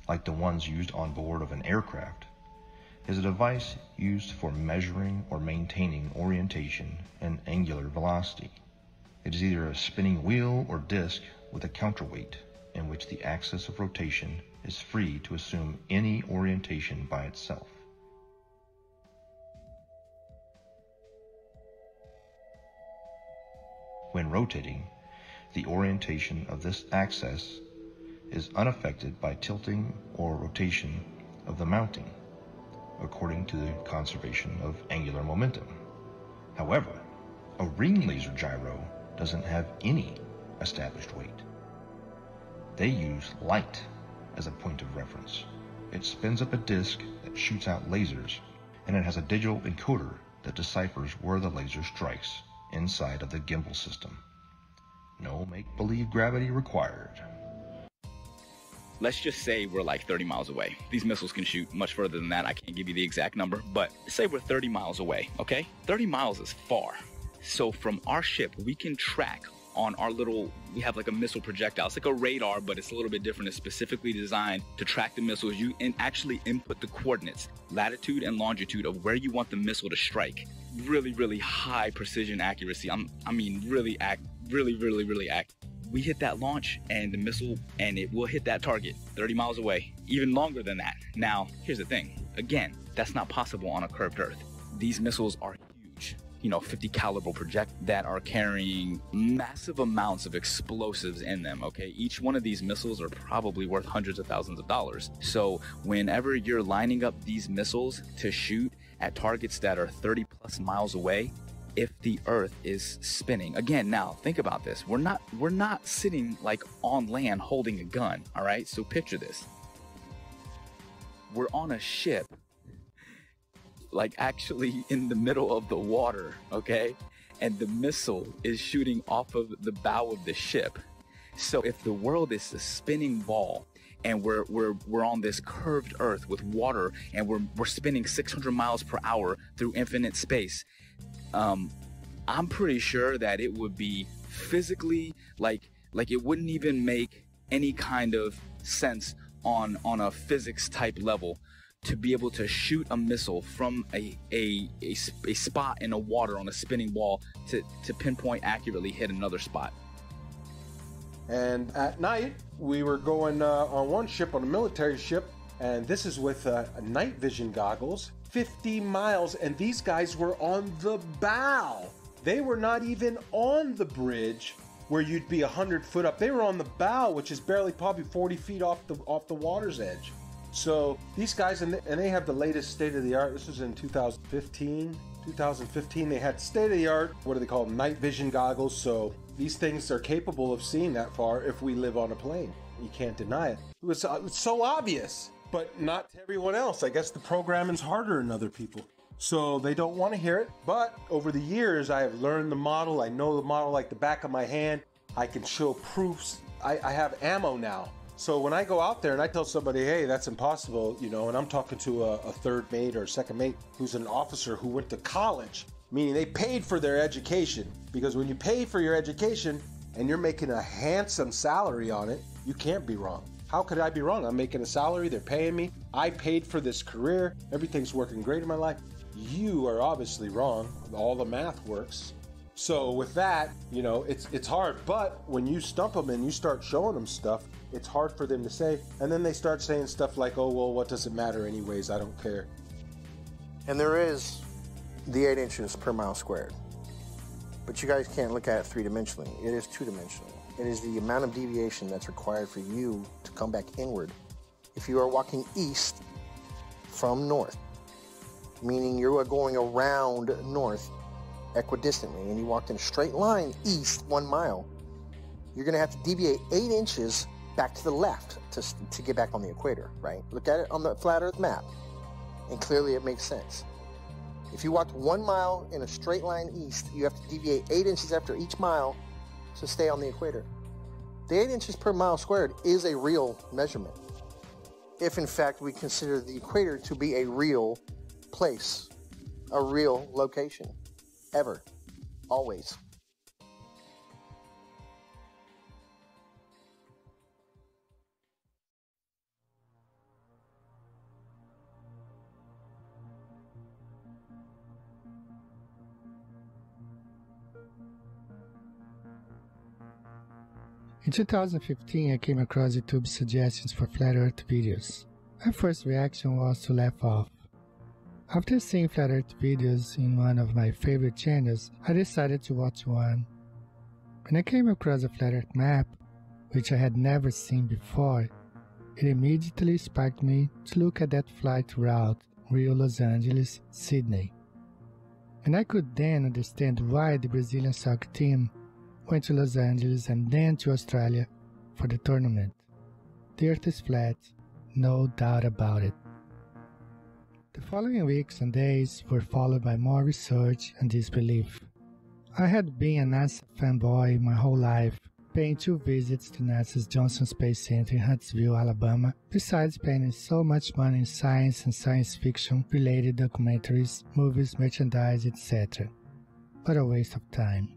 K: like the ones used on board of an aircraft, is a device used for measuring or maintaining orientation and angular velocity. It is either a spinning wheel or disc with a counterweight, in which the axis of rotation is free to assume any orientation by itself. When rotating, the orientation of this axis is unaffected by tilting or rotation of the mounting, according to the conservation of angular momentum. However, a ring laser gyro doesn't have any established weight. They use light as a point of reference. It spins up a disk that shoots out lasers, and it has a digital encoder that deciphers where the laser strikes inside of the gimbal system. No make-believe gravity required.
J: Let's just say we're like 30 miles away. These missiles can shoot much further than that. I can't give you the exact number, but say we're 30 miles away, okay? 30 miles is far. So from our ship, we can track on our little, we have like a missile projectile. It's like a radar, but it's a little bit different. It's specifically designed to track the missiles. You actually input the coordinates, latitude and longitude of where you want the missile to strike. Really, really high precision accuracy. I mean, really accurate. We hit that launch and the missile, and it will hit that target 30 miles away, even longer than that. Now, here's the thing. Again, that's not possible on a curved Earth. These missiles are huge, 50 caliber project that are carrying massive amounts of explosives in them, okay? Each one of these missiles are probably worth hundreds of thousands of dollars. So whenever you're lining up these missiles to shoot at targets that are 30 plus miles away, if the Earth is spinning. Again, now think about this. We're not sitting like on land holding a gun, all right? So picture this. We're on a ship, like actually in the middle of the water, okay? And the missile is shooting off of the bow of the ship. So if the world is a spinning ball and we're on this curved Earth with water and we're spinning 600 miles per hour through infinite space, I'm pretty sure that it would be physically like it wouldn't even make any kind of sense on a physics type level to be able to shoot a missile from a spot in the water on a spinning ball to pinpoint accurately hit another spot.
I: And at night, we were going on one ship, on a military ship, and this is with night vision goggles, 50 miles, and these guys were on the bow. They were not even on the bridge where you'd be 100 foot up. They were on the bow, which is barely probably 40 feet off the water's edge. So these guys, and they have the latest state-of-the-art. This was in 2015. They had state-of-the-art, what do they call them, night vision goggles. So these things are capable of seeing that far if we live on a plane. You can't deny it. It was so obvious, but not to everyone else. I guess the programming's harder than other people, so they don't want to hear it. But over the years, I have learned the model. I know the model like the back of my hand. I can show proofs. I have ammo now. So when I go out there and I tell somebody, hey, that's impossible, and I'm talking to a third mate or a second mate who's an officer who went to college, meaning they paid for their education. Because when you pay for your education and you're making a handsome salary on it, you can't be wrong. How could I be wrong? I'm making a salary, they're paying me, I paid for this career, everything's working great in my life. You are obviously wrong. All the math works. So with that, it's hard. But when you stump them and you start showing them stuff, it's hard for them to say. And then they start saying stuff like, oh, well, what does it matter anyways? I don't care.
F: And there is the 8 inches per mile squared. But you guys can't look at it three-dimensionally. It is two-dimensional. It is the amount of deviation that's required for you to come back inward. If you are walking east from north, meaning you are going around north equidistantly, and you walked in a straight line east 1 mile, you're going to have to deviate 8 inches back to the left to get back on the equator, right? Look at it on the flat Earth map, and clearly it makes sense. If you walked 1 mile in a straight line east, you have to deviate 8 inches after each mile to stay on the equator. The 8 inches per mile squared is a real measurement, if in fact we consider the equator to be a real place, a real location, ever, always.
H: In 2015, I came across YouTube's suggestions for Flat Earth videos. My first reaction was to laugh off. After seeing Flat Earth videos in one of my favorite channels, I decided to watch one. When I came across a Flat Earth map, which I had never seen before, it immediately sparked me to look at that flight route Rio-Los Angeles, Sydney. And I could then understand why the Brazilian soccer team went to Los Angeles and then to Australia for the tournament. The Earth is flat, no doubt about it. The following weeks and days were followed by more research and disbelief. I had been a NASA fanboy my whole life, paying 2 visits to NASA's Johnson Space Center in Huntsville, Alabama, besides spending so much money in science and science fiction related documentaries, movies, merchandise, etc. What a waste of time.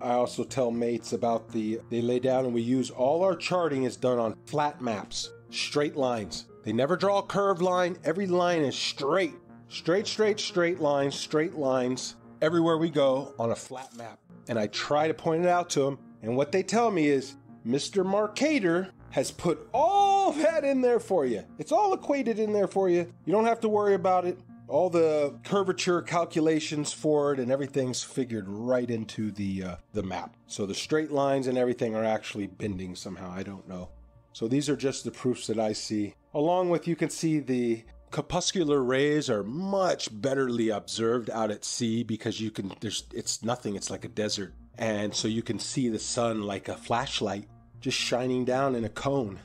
I: I also tell mates about they lay down and we use all our charting is done on flat maps, straight lines. They never draw a curved line. Every line is straight. Straight lines, everywhere we go on a flat map. And I try to point it out to them. And what they tell me is, Mr. Marcator has put all that in there for you. It's all equated in there for you. You don't have to worry about it. All the curvature calculations for it and everything's figured right into the map. So the straight lines and everything are actually bending somehow. I don't know. So these are just the proofs that I see. Along with, you can see the corpuscular rays are much betterly observed out at sea because it's nothing, it's like a desert. And so you can see the sun like a flashlight just shining down in a cone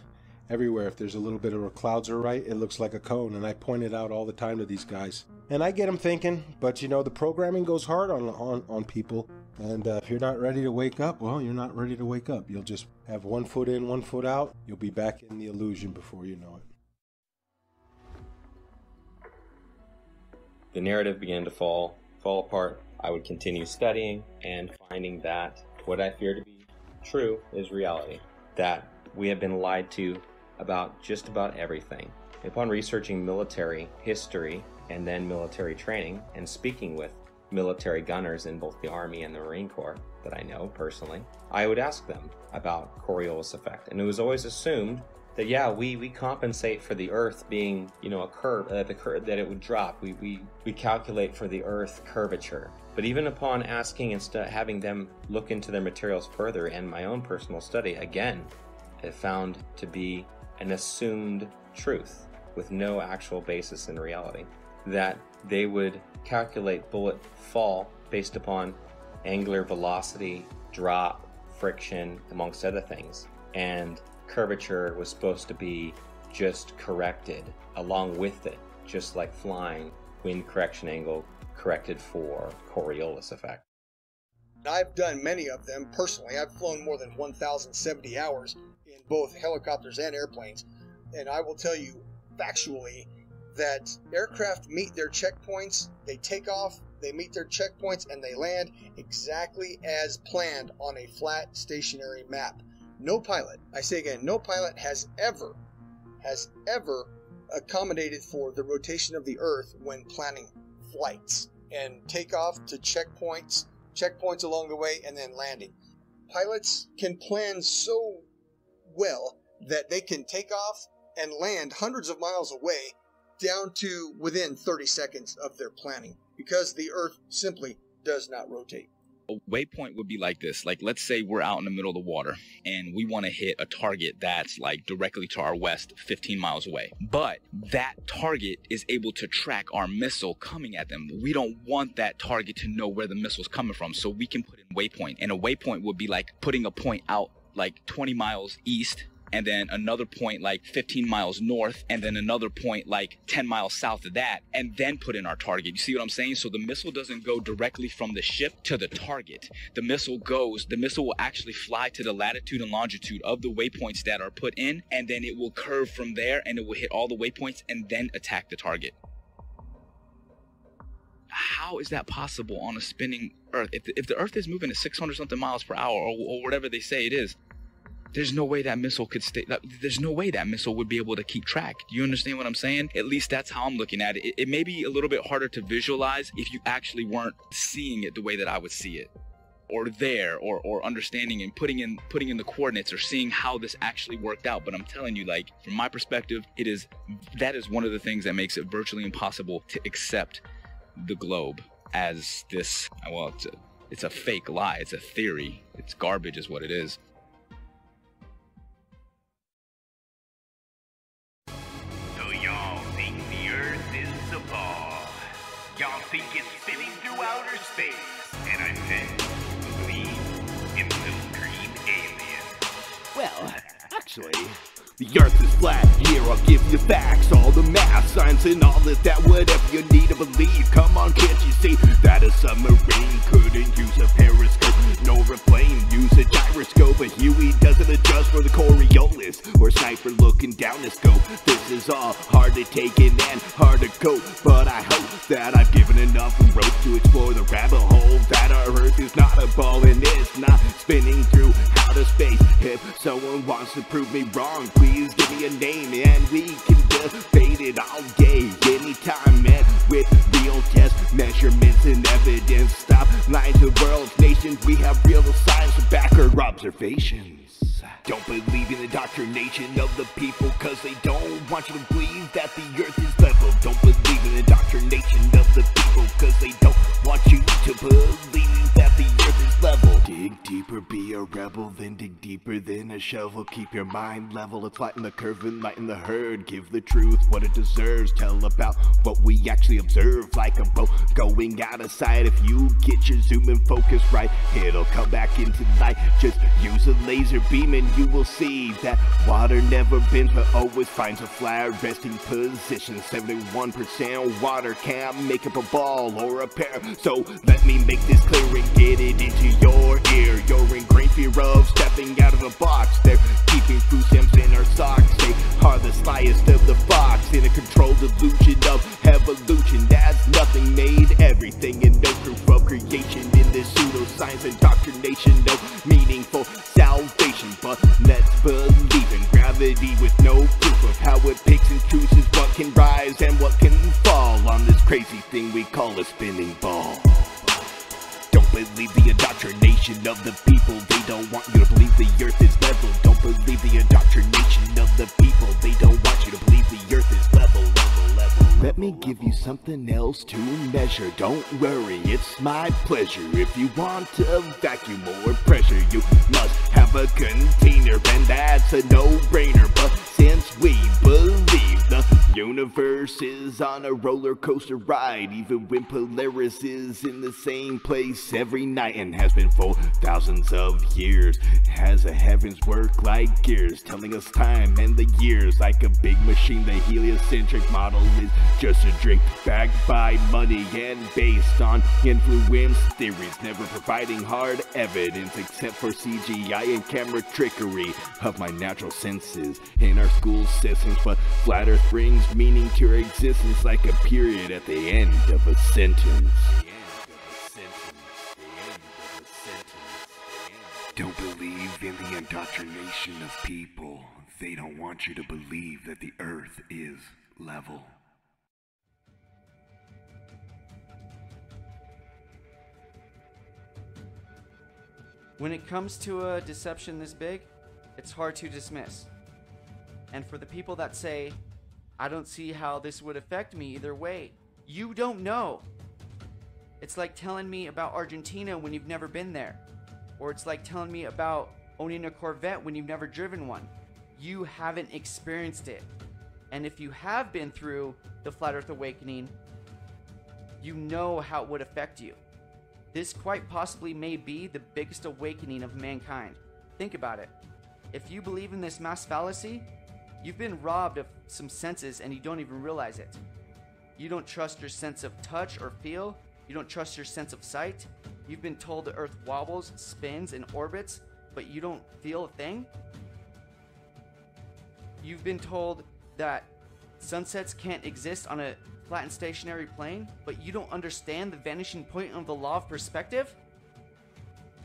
I: everywhere. If there's a little bit of where clouds are right, it looks like a cone. And I point it out all the time to these guys. And I get them thinking, but the programming goes hard on people. And if you're not ready to wake up, well, you're not ready to wake up. You'll just have 1 foot in, 1 foot out. You'll be back in the illusion before you know it.
D: The narrative began to fall apart. I would continue studying and finding that what I fear to be true is reality. That we have been lied to about just about everything. Upon researching military history and then military training and speaking with military gunners in both the Army and the Marine Corps that I know personally, I would ask them about Coriolis effect. And it was always assumed that, yeah, we compensate for the Earth being, a curve, that it would drop. We calculate for the Earth curvature. But even upon asking and having them look into their materials further and my own personal study, again, it found to be an assumed truth with no actual basis in reality. That they would calculate bullet fall based upon angular velocity, drop, friction, amongst other things. And curvature was supposed to be just corrected along with it, just like flying, wind correction angle corrected for Coriolis effect.
G: I've done many of them personally. I've flown more than 1,070 hours in both helicopters and airplanes, and I will tell you factually that aircraft meet their checkpoints, they take off, they meet their checkpoints, and they land exactly as planned on a flat stationary map. No pilot, I say again, no pilot has ever accommodated for the rotation of the Earth when planning flights and takeoff to checkpoints along the way, and then landing. Pilots can plan so well that they can take off and land hundreds of miles away down to within 30 seconds of their planning because the Earth simply does not rotate.
J: A waypoint would be like this. Like, let's say we're out in the middle of the water and we want to hit a target that's like directly to our west, 15 miles away. But that target is able to track our missile coming at them. We don't want that target to know where the missile's coming from, so we can put in waypoint. And a waypoint would be like putting a point out like 20 miles east, and then another point like 15 miles north, and then another point like 10 miles south of that, and then put in our target. You see what I'm saying? So the missile doesn't go directly from the ship to the target. The missile will actually fly to the latitude and longitude of the waypoints that are put in, and then it will curve from there, and it will hit all the waypoints and then attack the target. How is that possible on a spinning Earth? If the Earth is moving at 600 something miles per hour, or whatever they say it is, there's no way that missile could stay. There's no way that missile would be able to keep track. Do you understand what I'm saying? At least that's how I'm looking at it. It may be a little bit harder to visualize if you actually weren't seeing it the way that I would see it, or there, or understanding and putting in the coordinates, or seeing how this actually worked out. But I'm telling you, like, from my perspective, that is one of the things that makes it virtually impossible to accept the globe as this, well, It's a fake lie. It's a theory. It's garbage is what it is.
M: So y'all think the Earth is a ball. Y'all think it's spinning through outer space. And I bet you believe in little green aliens.
N: Well, actually, the Earth is flat. Here I'll give you facts, all the math, science, and all of that. Whatever you need to believe. Come on, can't you see that a submarine couldn't use a periscope, nor a plane use a gyroscope? A Huey doesn't adjust for the Coriolis or sniper looking down the scope. This is all hard to take in and hard to cope, but I hope that I've given enough rope to explore the rabbit hole. That our Earth is not a ball and it's not spinning through outer space. If someone wants to prove me wrong, please give me a name and we can debate it all day, anytime, and with real test measurements and evidence. Stop lying to the world's nations. We have real science to back our observations. Don't believe in the indoctrination of the people, cause they don't want you to believe that the Earth is level. Don't believe in the indoctrination of the people, cause they don't want you to believe that the Earth is level. Dig deeper, be a rebel, then dig deeper than a shovel. Keep your mind level, it's flatten the curve and lighten the herd. Give the truth what it deserves, tell about what we actually observe. Like a boat going out of sight, if you get your zoom and focus right, it'll come back into light. Just use a laser beam and you will see that water never bends but always finds a flat resting position. 71% water can't make up a ball or a pair. So let me make this clear and get it into your ear. You're in great fear of stepping out of the box. They're keeping food stamps in our socks. They are the slyest of the fox in a controlled delusion of evolution. That's nothing made everything and no proof of creation in this pseudoscience indoctrination. No meaningful salvation, but let's believe in gravity with no proof of how it picks and chooses what can rise and what can fall on this crazy thing we call a spinning ball. Don't believe the indoctrination of the people. They don't want you to believe the Earth is level. Don't believe the indoctrination of the people. They don't want you to believe the Earth is level. Let me give you something else to measure. Don't worry, it's my pleasure. If you want a vacuum or pressure, you must have a container, and that's a no-brainer. But since we believe the universe is on a roller coaster ride, even when Polaris is in the same place every night and has been for thousands of years, has the heavens work like gears, telling us time and the years like a big machine. The heliocentric model is just a drink backed by money and based on influence theories, never providing hard evidence except for CGI and camera trickery of my natural senses in our school systems. But flat Earth brings meaning to your existence like a period at the end of a sentence. Don't believe in the indoctrination of people. They don't want you to believe that the Earth is level.
O: When it comes to a deception this big, it's hard to dismiss. And for the people that say, I don't see how this would affect me either way, you don't know. It's like telling me about Argentina when you've never been there. Or it's like telling me about owning a Corvette when you've never driven one. You haven't experienced it. And if you have been through the Flat Earth Awakening, you know how it would affect you. This quite possibly may be the biggest awakening of mankind. Think about it. If you believe in this mass fallacy, you've been robbed of some senses and you don't even realize it. You don't trust your sense of touch or feel. You don't trust your sense of sight. You've been told the Earth wobbles, spins, and orbits, but you don't feel a thing. You've been told that sunsets can't exist on a flat and stationary plane, but you don't understand the vanishing point of the law of perspective?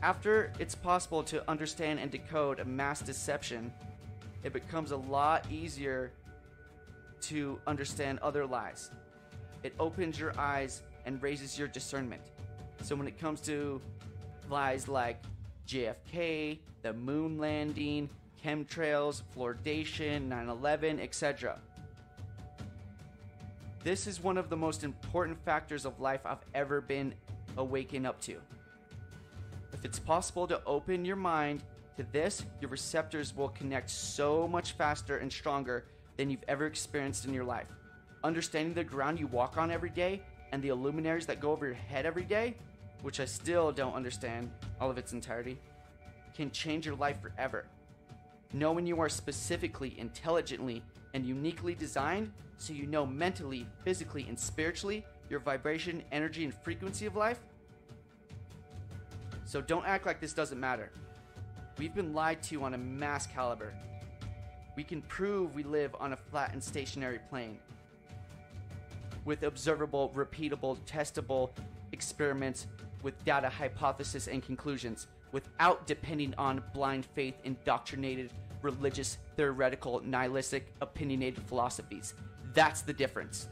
O: After it's possible to understand and decode a mass deception, it becomes a lot easier to understand other lies. It opens your eyes and raises your discernment. So when it comes to lies like JFK, the moon landing, chemtrails, fluoridation, 9/11, etc., this is one of the most important factors of life I've ever been awakened up to. If it's possible to open your mind to this, your receptors will connect so much faster and stronger than you've ever experienced in your life. Understanding the ground you walk on every day and the luminaries that go over your head every day, which I still don't understand all of its entirety, can change your life forever. Knowing you are specifically, intelligently, and uniquely designed so you know mentally, physically, and spiritually your vibration, energy, and frequency of life. So don't act like this doesn't matter. We've been lied to on a mass caliber. We can prove we live on a flat and stationary plane with observable, repeatable, testable experiments with data, hypothesis, and conclusions without depending on blind faith, indoctrinated, religious, theoretical, nihilistic, opinionated philosophies. That's the difference.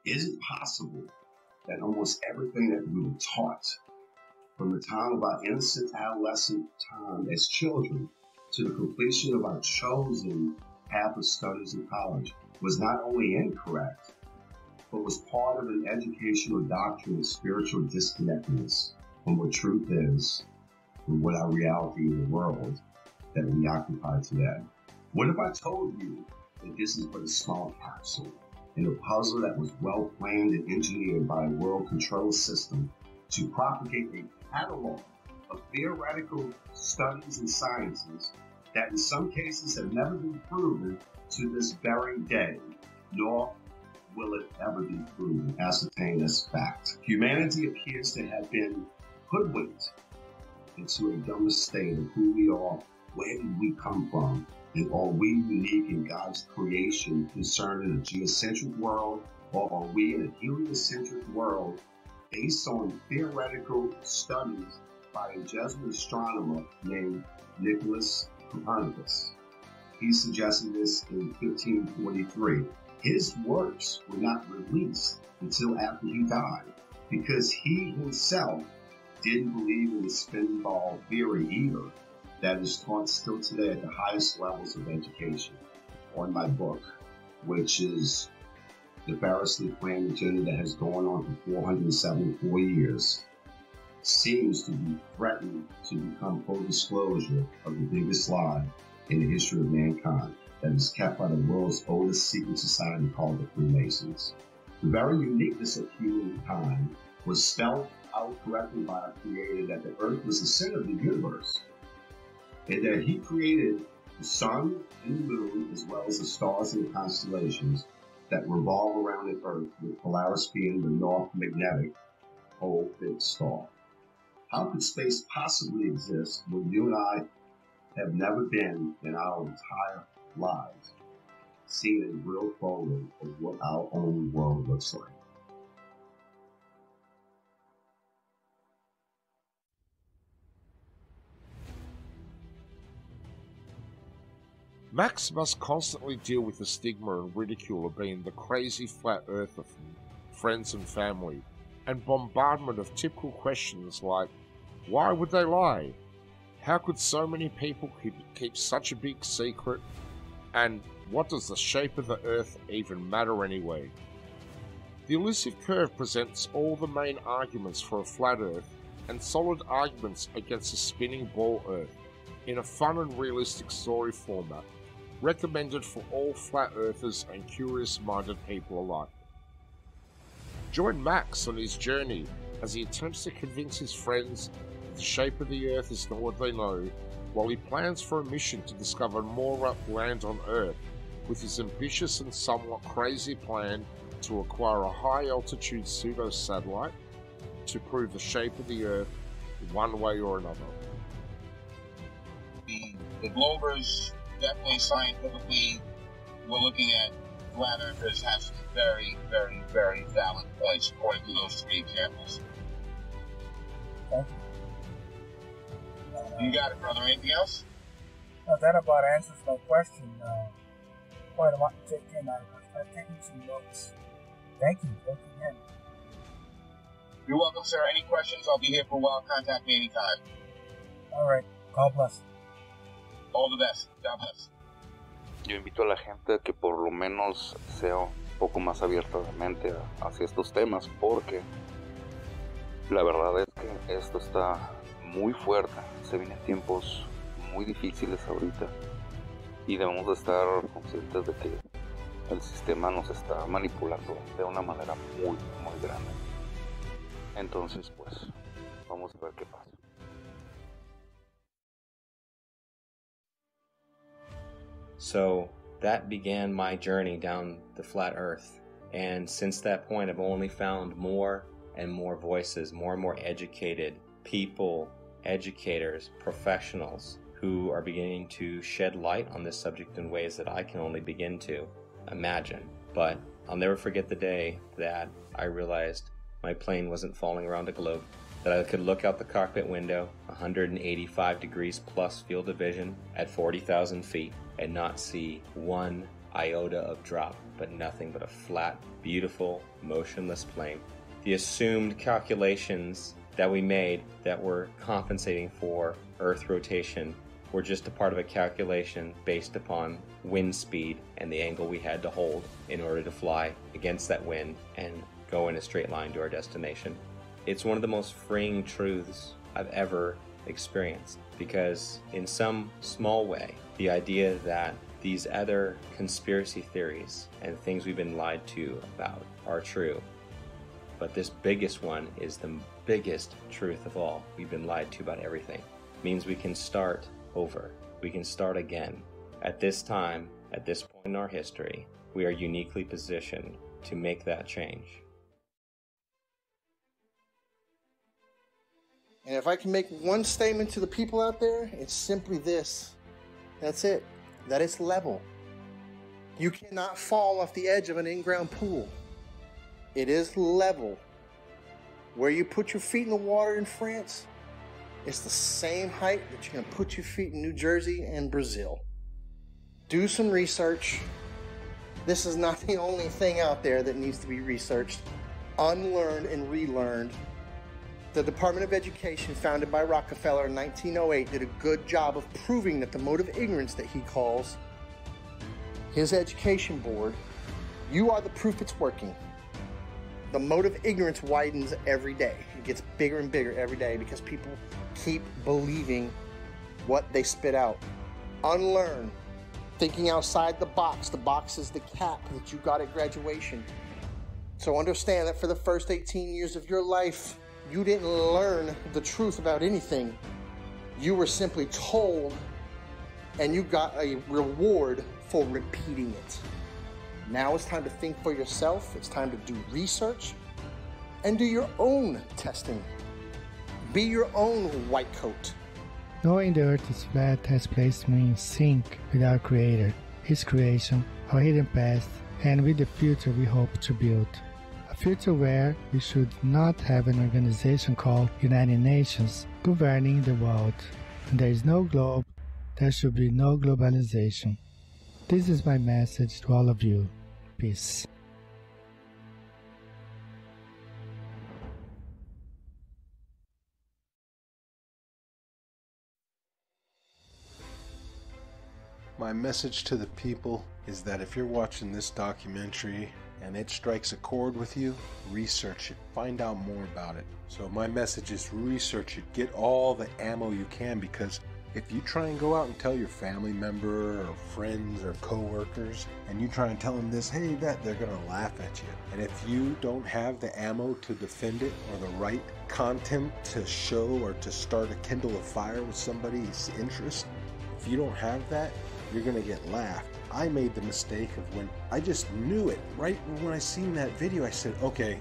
P: Is it possible that almost everything that we were taught from the time of our innocent adolescent time as children to the completion of our chosen path of studies in college was not only incorrect, but was part of an educational doctrine of spiritual disconnectedness from what truth is and what our reality in the world that we occupy today? What if I told you that this is but a small capsule in a puzzle that was well planned and engineered by a world control system to propagate a catalog of theoretical studies and sciences that in some cases have never been proven to this very day, nor will it ever be proven, ascertained as fact. Humanity appears to have been hoodwinked into a dumb state of who we are, where did we come from, and are we unique in God's creation concerning a geocentric world, or are we in a heliocentric world based on theoretical studies by a Jesuit astronomer named Nicholas Copernicus? He suggested this in 1543. His works were not released until after he died because he himself didn't believe in the spin ball theory either, that is taught still today at the highest levels of education. On my book, which is the variously planned agenda that has gone on for 474 years, seems to be threatened to become full disclosure of the biggest lie in the history of mankind that is kept by the world's oldest secret society called the Freemasons. The very uniqueness of humankind was spelled out correctly by our Creator that the earth was the center of the universe, and that he created the sun and the moon as well as the stars and the constellations that revolve around the earth, with Polaris being the north magnetic pole fixed star. How could space possibly exist when you and I have never been in our entire lives seen a real photo of what our own world looks like?
L: Max must constantly deal with the stigma and ridicule of being the crazy flat earther from friends and family, and bombardment of typical questions like, why would they lie? How could so many people keep such a big secret? And what does the shape of the earth even matter anyway? The elusive curve presents all the main arguments for a flat earth and solid arguments against a spinning ball earth in a fun and realistic story format, recommended for all flat earthers and curious-minded people alike. Join Max on his journey as he attempts to convince his friends that the shape of the earth is not what they know, while he plans for a mission to discover more land on Earth with his ambitious and somewhat crazy plan to acquire a high-altitude pseudo-satellite to prove the shape of the Earth one way or another.
B: The Globers, definitely scientifically, we're looking at flat earthers have some very, very, very valid points according to those three examples.
C: Thank you.
B: You got it, brother. Anything else?
C: No, that about answers my question. Quite a lot to take in. I've taken some notes. Thank you. Thank you again.
B: You're welcome, sir. Any questions? I'll be here for a while. Contact me anytime.
C: All right. God bless.
B: All the best. God bless.
E: Yo invito a la gente a que por lo menos sea un poco más abierta de mente hacia estos temas, porque la verdad es que esto está muy fuerte. Se vienen tiempos muy difíciles ahorita y debemos de estar conscientes de que el sistema nos está manipulando de una manera muy, muy grande. Entonces, pues, vamos a ver qué pasa.
D: So that began my journey down the flat earth. And since that point, I've only found more and more voices, more and more educated people, educators, professionals who are beginning to shed light on this subject in ways that I can only begin to imagine. But I'll never forget the day that I realized my plane wasn't falling around a globe, that I could look out the cockpit window, 185 degrees plus field of vision at 40,000 feet, and not see one iota of drop, but nothing but a flat, beautiful, motionless plane. The assumed calculations that we made that were compensating for Earth rotation were just a part of a calculation based upon wind speed and the angle we had to hold in order to fly against that wind and go in a straight line to our destination. It's one of the most freeing truths I've ever experienced, because in some small way, the idea that these other conspiracy theories and things we've been lied to about are true. But this biggest one is the biggest truth of all. We've been lied to about everything. It means we can start over. We can start again. At this time, at this point in our history, we are uniquely positioned to make that change.
F: And if I can make one statement to the people out there, it's simply this. That's it. That it's level. You cannot fall off the edge of an in-ground pool. It is level. Where you put your feet in the water in France, it's the same height that you're going to put your feet in New Jersey and Brazil. Do some research. This is not the only thing out there that needs to be researched, unlearned and relearned. The Department of Education, founded by Rockefeller in 1908, did a good job of proving that the mode of ignorance that he calls his education board, you are the proof it's working. The mode of ignorance widens every day. It gets bigger and bigger every day because people keep believing what they spit out. Unlearn. Thinking outside the box. The box is the cap that you got at graduation. So understand that for the first 18 years of your life, you didn't learn the truth about anything. You were simply told, and you got a reward for repeating it. Now it's time to think for yourself. It's time to do research and do your own testing. Be your own white coat.
H: Knowing the earth is flat has placed me in sync with our Creator, His creation, our hidden past, and with the future we hope to build. A future where we should not have an organization called United Nations governing the world. When there is no globe, there should be no globalization. This is my message to all of you. Peace.
I: My message to the people is that if you're watching this documentary and it strikes a chord with you, research it, find out more about it. So my message is research it, get all the ammo you can, because if you try and go out and tell your family member or friends or co-workers and you try and tell them this, hey, that, they're going to laugh at you. And if you don't have the ammo to defend it or the right content to show or to start a kindle a fire with somebody's interest, if you don't have that, you're going to get laughed. I made the mistake of when I just knew it. Right when I seen that video, I said, okay,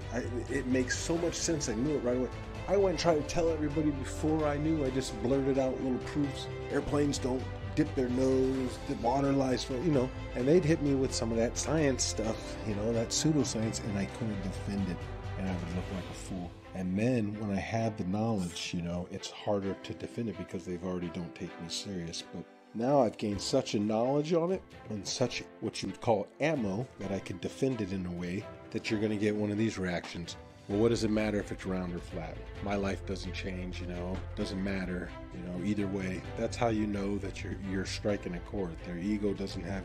I: it makes so much sense. I knew it right away. I went and tried to tell everybody before I knew. I just blurted out little proofs. Airplanes don't dip their nose, the water lies, and they'd hit me with some of that science stuff, that pseudoscience, and I couldn't defend it, and I would look like a fool. And then when I had the knowledge, it's harder to defend it because they've already don't take me serious. But now I've gained such a knowledge on it and such what you would call ammo that I could defend it in a way that you're going to get one of these reactions. well, what does it matter if it's round or flat? My life doesn't change, doesn't matter, either way. That's how you know that you're striking a chord. Their ego doesn't have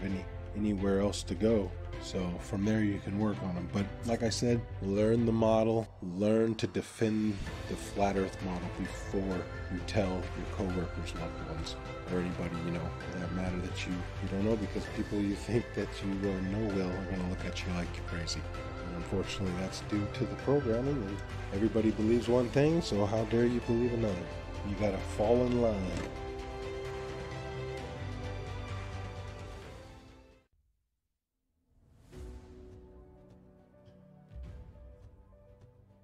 I: anywhere else to go. So from there you can work on them. But like I said, learn the model, learn to defend the flat earth model before you tell your coworkers, loved ones, or anybody, for that matter that you don't know, because people you think that you know well are going to look at you like you're crazy. And unfortunately, that's due to the programming, and everybody believes one thing, so how dare you believe another? You got to fall in line.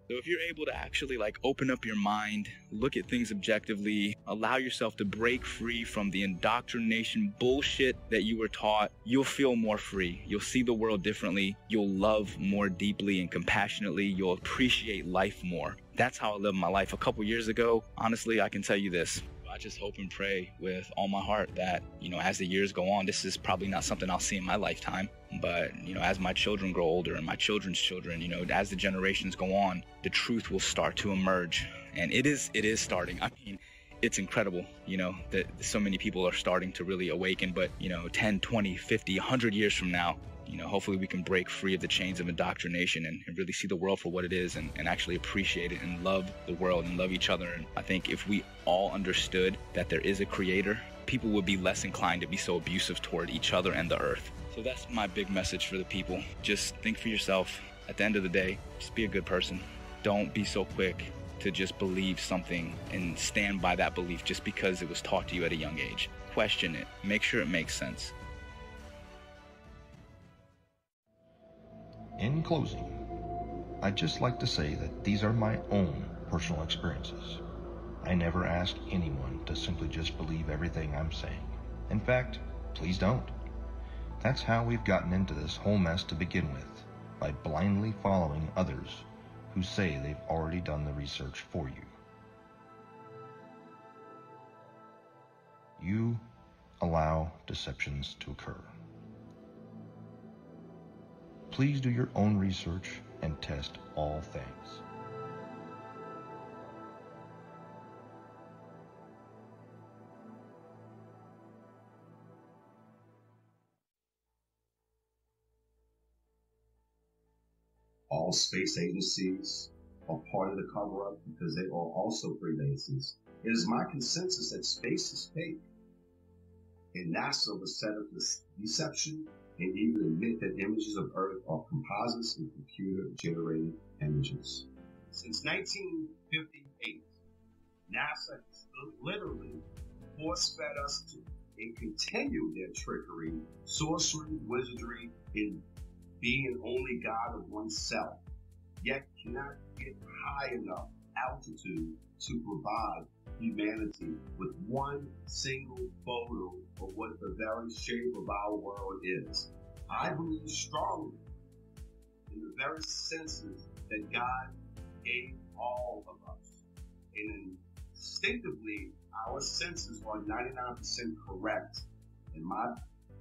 J: So if you're able to actually open up your mind, look at things objectively, allow yourself to break free from the indoctrination bullshit that you were taught, you'll feel more free. You'll see the world differently. You'll love more deeply and compassionately. You'll appreciate life more. That's how I lived my life. A couple years ago, honestly, I can tell you this. I just hope and pray with all my heart that, as the years go on, this is probably not something I'll see in my lifetime. But, as my children grow older and my children's children, as the generations go on, the truth will start to emerge. And it is starting. I mean, it's incredible, that so many people are starting to really awaken. But, 10, 20, 50, 100 years from now, hopefully we can break free of the chains of indoctrination and really see the world for what it is and actually appreciate it and love the world and love each other. And I think if we all understood that there is a creator, people would be less inclined to be so abusive toward each other and the earth. So that's my big message for the people. Just think for yourself. At the end of the day, just be a good person. Don't be so quick to just believe something and stand by that belief just because it was taught to you at a young age. Question it. Make sure it makes sense.
K: In closing, I'd just like to say that these are my own personal experiences. I never ask anyone to simply just believe everything I'm saying. In fact, please don't. That's how we've gotten into this whole mess to begin with, by blindly following others who say they've already done the research for you. You allow deceptions to occur. Please do your own research and test all things.
P: All space agencies are part of the cover-up because they are also Freemasons. It is my consensus that space is fake. And NASA was set up this deception and even admit that images of Earth are composites and computer-generated images. Since 1958, NASA has literally force-fed us to and continue their trickery, sorcery, wizardry, and being only God of oneself, yet cannot get high enough altitude to provide humanity with one single photo of what the very shape of our world is. I believe strongly in the very senses that God gave all of us. And instinctively, our senses are 99% correct. And my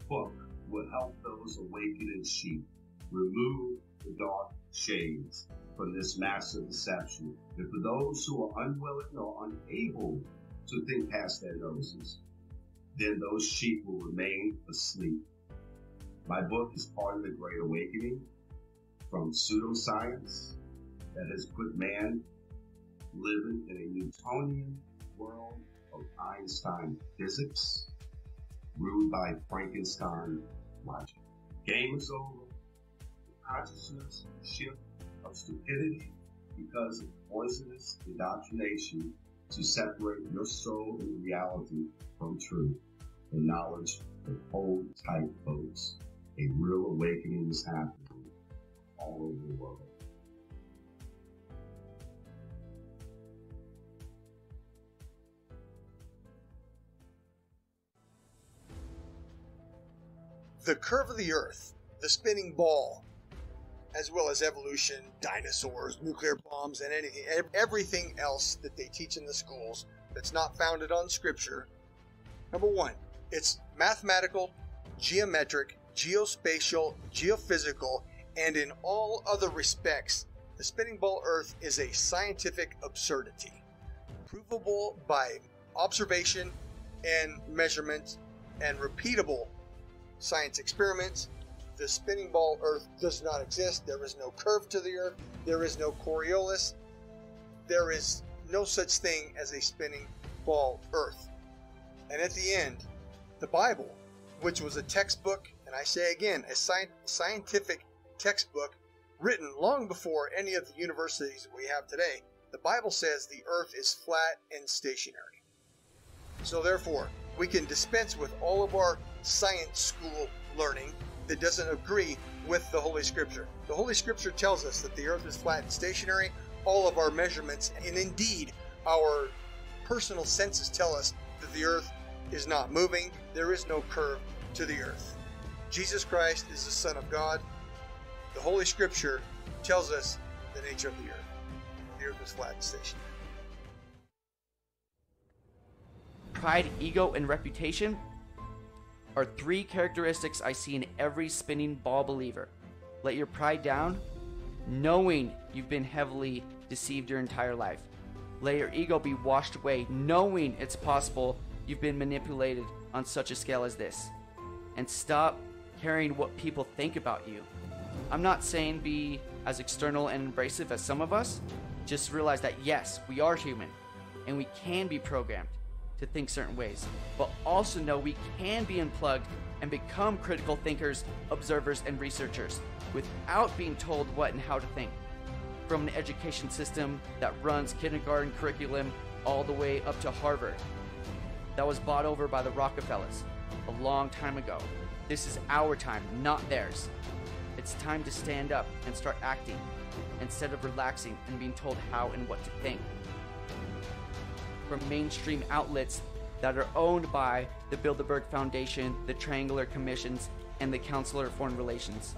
P: book will help those awakening sheep remove the dark shades from this massive deception. And for those who are unwilling or unable to think past their noses, then those sheep will remain asleep. My book is part of the Great Awakening from pseudoscience that has put man living in a Newtonian world of Einstein physics, ruled by Frankenstein logic. Game is over. Consciousness shift of stupidity because of poisonous indoctrination to separate your soul and reality from truth and knowledge. But hold tight, folks. A real awakening is happening all over the world.
G: The curve of the Earth, the spinning ball, as well as evolution, dinosaurs, nuclear bombs, and everything else that they teach in the schools that's not founded on scripture. Number one, it's mathematical, geometric, geospatial, geophysical, and in all other respects The spinning ball Earth is a scientific absurdity, provable by observation and measurement and repeatable science experiments. The spinning ball Earth does not exist. There is no curve to the Earth. There is no Coriolis. There is no such thing as a spinning ball Earth. And at the end, the Bible, which was a textbook, and I say again, a scientific textbook written long before any of the universities we have today, the Bible says the Earth is flat and stationary. So therefore, we can dispense with all of our science school learning that doesn't agree with the Holy Scripture. The Holy Scripture tells us that the Earth is flat and stationary. All of our measurements, and indeed our personal senses, tell us that the Earth is not moving. There is no curve to the Earth. Jesus Christ is the Son of God. The Holy Scripture tells us the nature of the Earth. The Earth is flat and stationary.
O: Pride, ego, and reputation are 3 characteristics I see in every spinning ball believer. Let your pride down, knowing you've been heavily deceived your entire life. Let your ego be washed away, knowing it's possible you've been manipulated on such a scale as this. And stop caring what people think about you. I'm not saying be as external and abrasive as some of us. Just realize that yes, we are human, and we can be programmed to think certain ways, but also know we can be unplugged and become critical thinkers, observers, and researchers without being told what and how to think. From an education system that runs kindergarten curriculum all the way up to Harvard, that was bought over by the Rockefellers a long time ago. This is our time, not theirs. It's time to stand up and start acting instead of relaxing and being told how and what to think. From mainstream outlets that are owned by the Bilderberg Foundation, the Triangular Commissions, and the Council of Foreign Relations.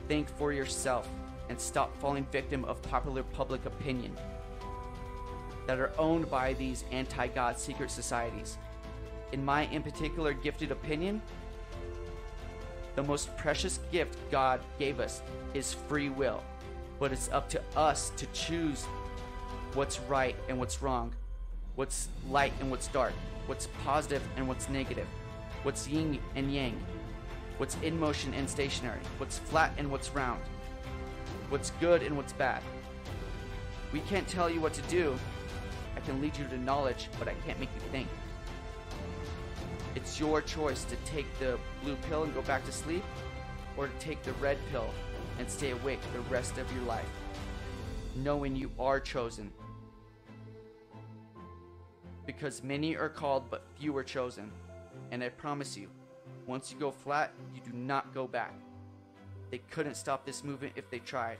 O: Think for yourself and stop falling victim of popular public opinion that are owned by these anti-God secret societies. In my in particular gifted opinion, the most precious gift God gave us is free will, but it's up to us to choose what's right and what's wrong, what's light and what's dark, what's positive and what's negative, what's yin and yang, what's in motion and stationary, what's flat and what's round, what's good and what's bad. We can't tell you what to do. I can lead you to knowledge, but I can't make you think. It's your choice to take the blue pill and go back to sleep, or to take the red pill and stay awake the rest of your life, knowing you are chosen. Because many are called, but few are chosen. And I promise you, once you go flat, you do not go back. They couldn't stop this movement if they tried,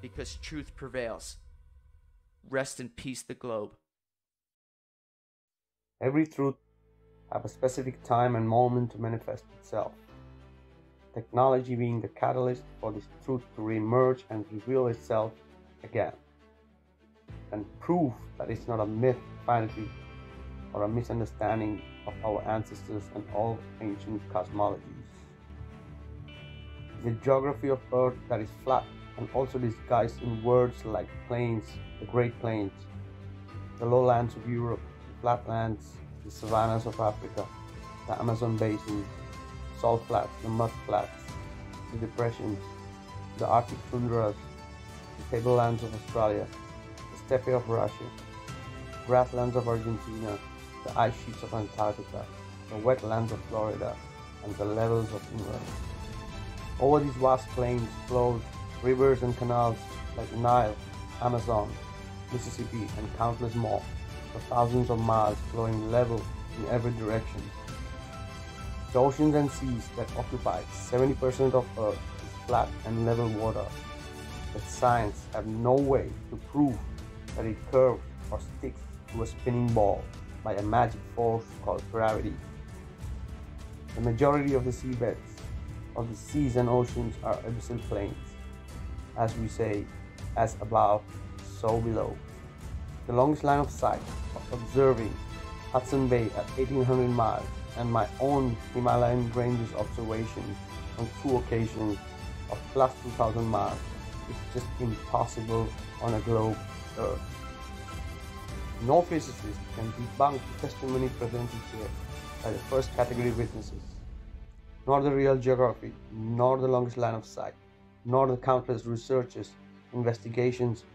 O: because truth prevails. Rest in peace, the globe.
Q: Every truth has a specific time and moment to manifest itself. Technology being the catalyst for this truth to re-emerge and reveal itself again. And proof that it's not a myth, vanity, or a misunderstanding of our ancestors and all ancient cosmologies. The geography of Earth that is flat and also disguised in words like plains, the Great Plains, the lowlands of Europe, the flatlands, the savannas of Africa, the Amazon basin, salt flats, the mud flats, the depressions, the Arctic tundras, the tablelands of Australia, the steppe of Russia, grasslands of Argentina, the ice sheets of Antarctica, the wetlands of Florida, and the levels of England. Over these vast plains flows rivers and canals like the Nile, Amazon, Mississippi, and countless more, for thousands of miles flowing level in every direction. The oceans and seas that occupy 70% of Earth is flat and level water, but science have no way to prove that it curves or sticks to a spinning ball by a magic force called gravity. The majority of the seabeds of the seas and oceans are abyssal plains. As we say, as above, so below. The longest line of sight of observing Hudson Bay at 1800 miles and my own Himalayan ranges observations on 2 occasions of plus 2000 miles it's just impossible on a globe Earth. No physicist can debunk the testimony presented here by the first category witnesses, nor the real geography, nor the longest line of sight, nor the countless researches, investigations,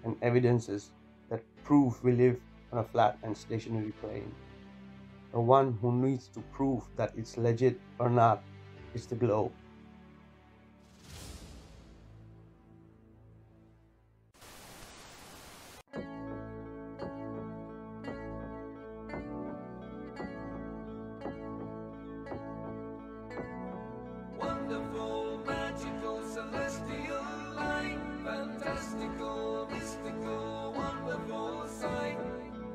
Q: and evidences that prove we live on a flat and stationary plane. The one who needs to prove that it's legit or not is the globe.
R: Wonderful, magical, celestial light, fantastical, mystical, wonderful sight.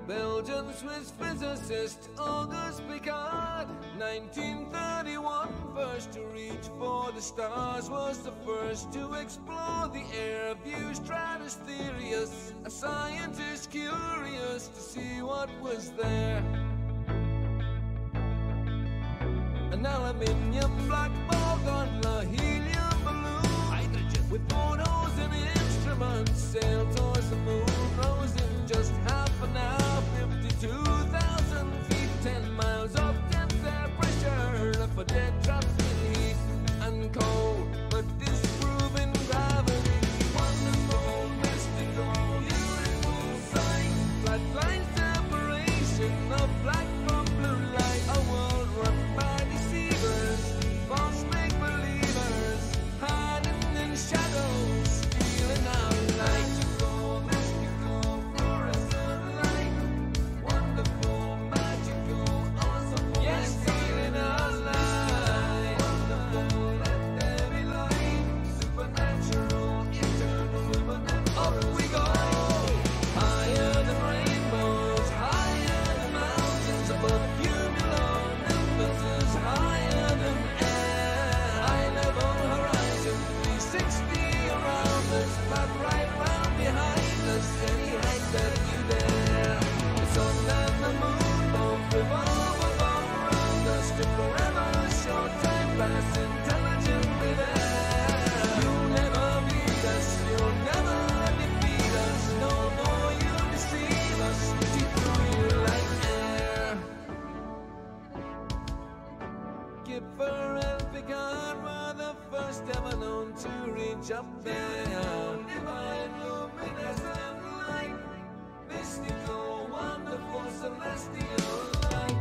R: Belgian Swiss physicist Auguste Piccard, 1931, first to reach for the stars, was the first to explore the air view stratospherius, a scientist curious to see what was there. An aluminium black ball gondola, helium balloon, hydrogen with photos and instruments, sailed towards the moon, rose in just half an hour, 52,000 feet, 10 miles of depth air pressure, left for dead drops in heat and cold, but disproving gravity. Wonderful, mystical, beautiful sight, flat line separation of black from blue light, a world run by deceivers, false make-believers, hiding in shadows, stealing our light. Mystical, fluorescent light, wonderful, magical, awesome, yes, stealing our light. Wonderful, let there be light, supernatural, eternal, up we go, higher than rainbows, higher than mountains, above cumulonimbus, higher than air, high level horizon, 360 around us, but right round behind us, any height that you dare. The sun and the moon both revolve above around us, to forever short time pass intelligently there. You'll never beat us, you'll never defeat us, no more you deceive us, see through you like air. Kipper and Piccard were the first ever known to reach up there. Divine luminescent light, mystical, wonderful, celestial light.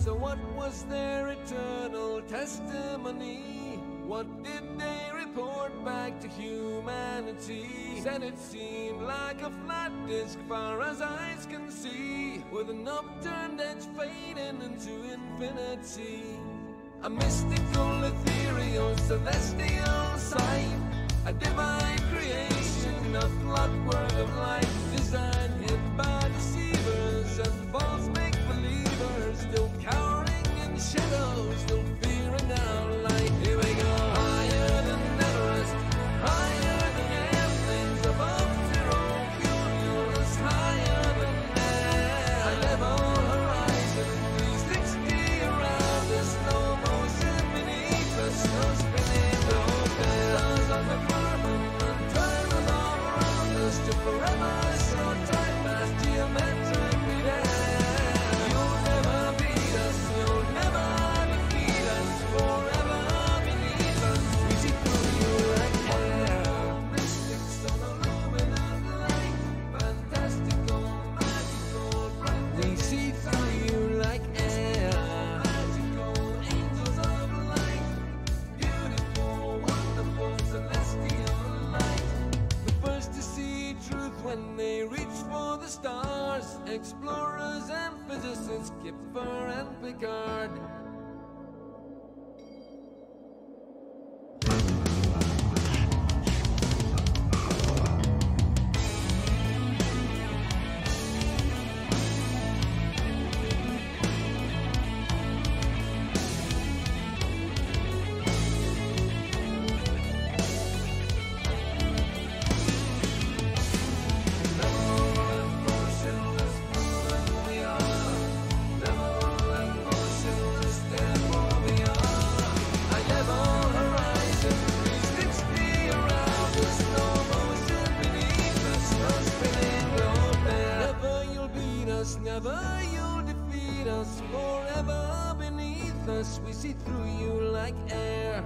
R: So what was their eternal testimony? What did they report back to humanity? Said it seemed like a flat disk far as eyes can see, with an upturned edge fading into infinity. A mystical, ethereal, celestial sight, a divine creation, a clockwork of light, designed hid by deceivers and false make-believers, still cowering in shadows, still fearing our light. Here we go, higher than Everest, higher than airplanes, above zero cumulus, higher than air, a level horizon, 360 around us, no motion beneath us, no spinning, no bells on the firmament, time revolve around us, to forever short time pass geometrically there. You'll never beat us, you'll never defeat us, forever beneath us, we see through you like air. Mystic, luminous light, fantastical, magical, bright, we see through you like air. Magical, angels of light, beautiful, wonderful, celestial light. The first to see truth when they reach for the stars, explorers and physicists, Kipper and Piccard. Motionless, we are. Level and motionless, forever beneath us. We see through you like air.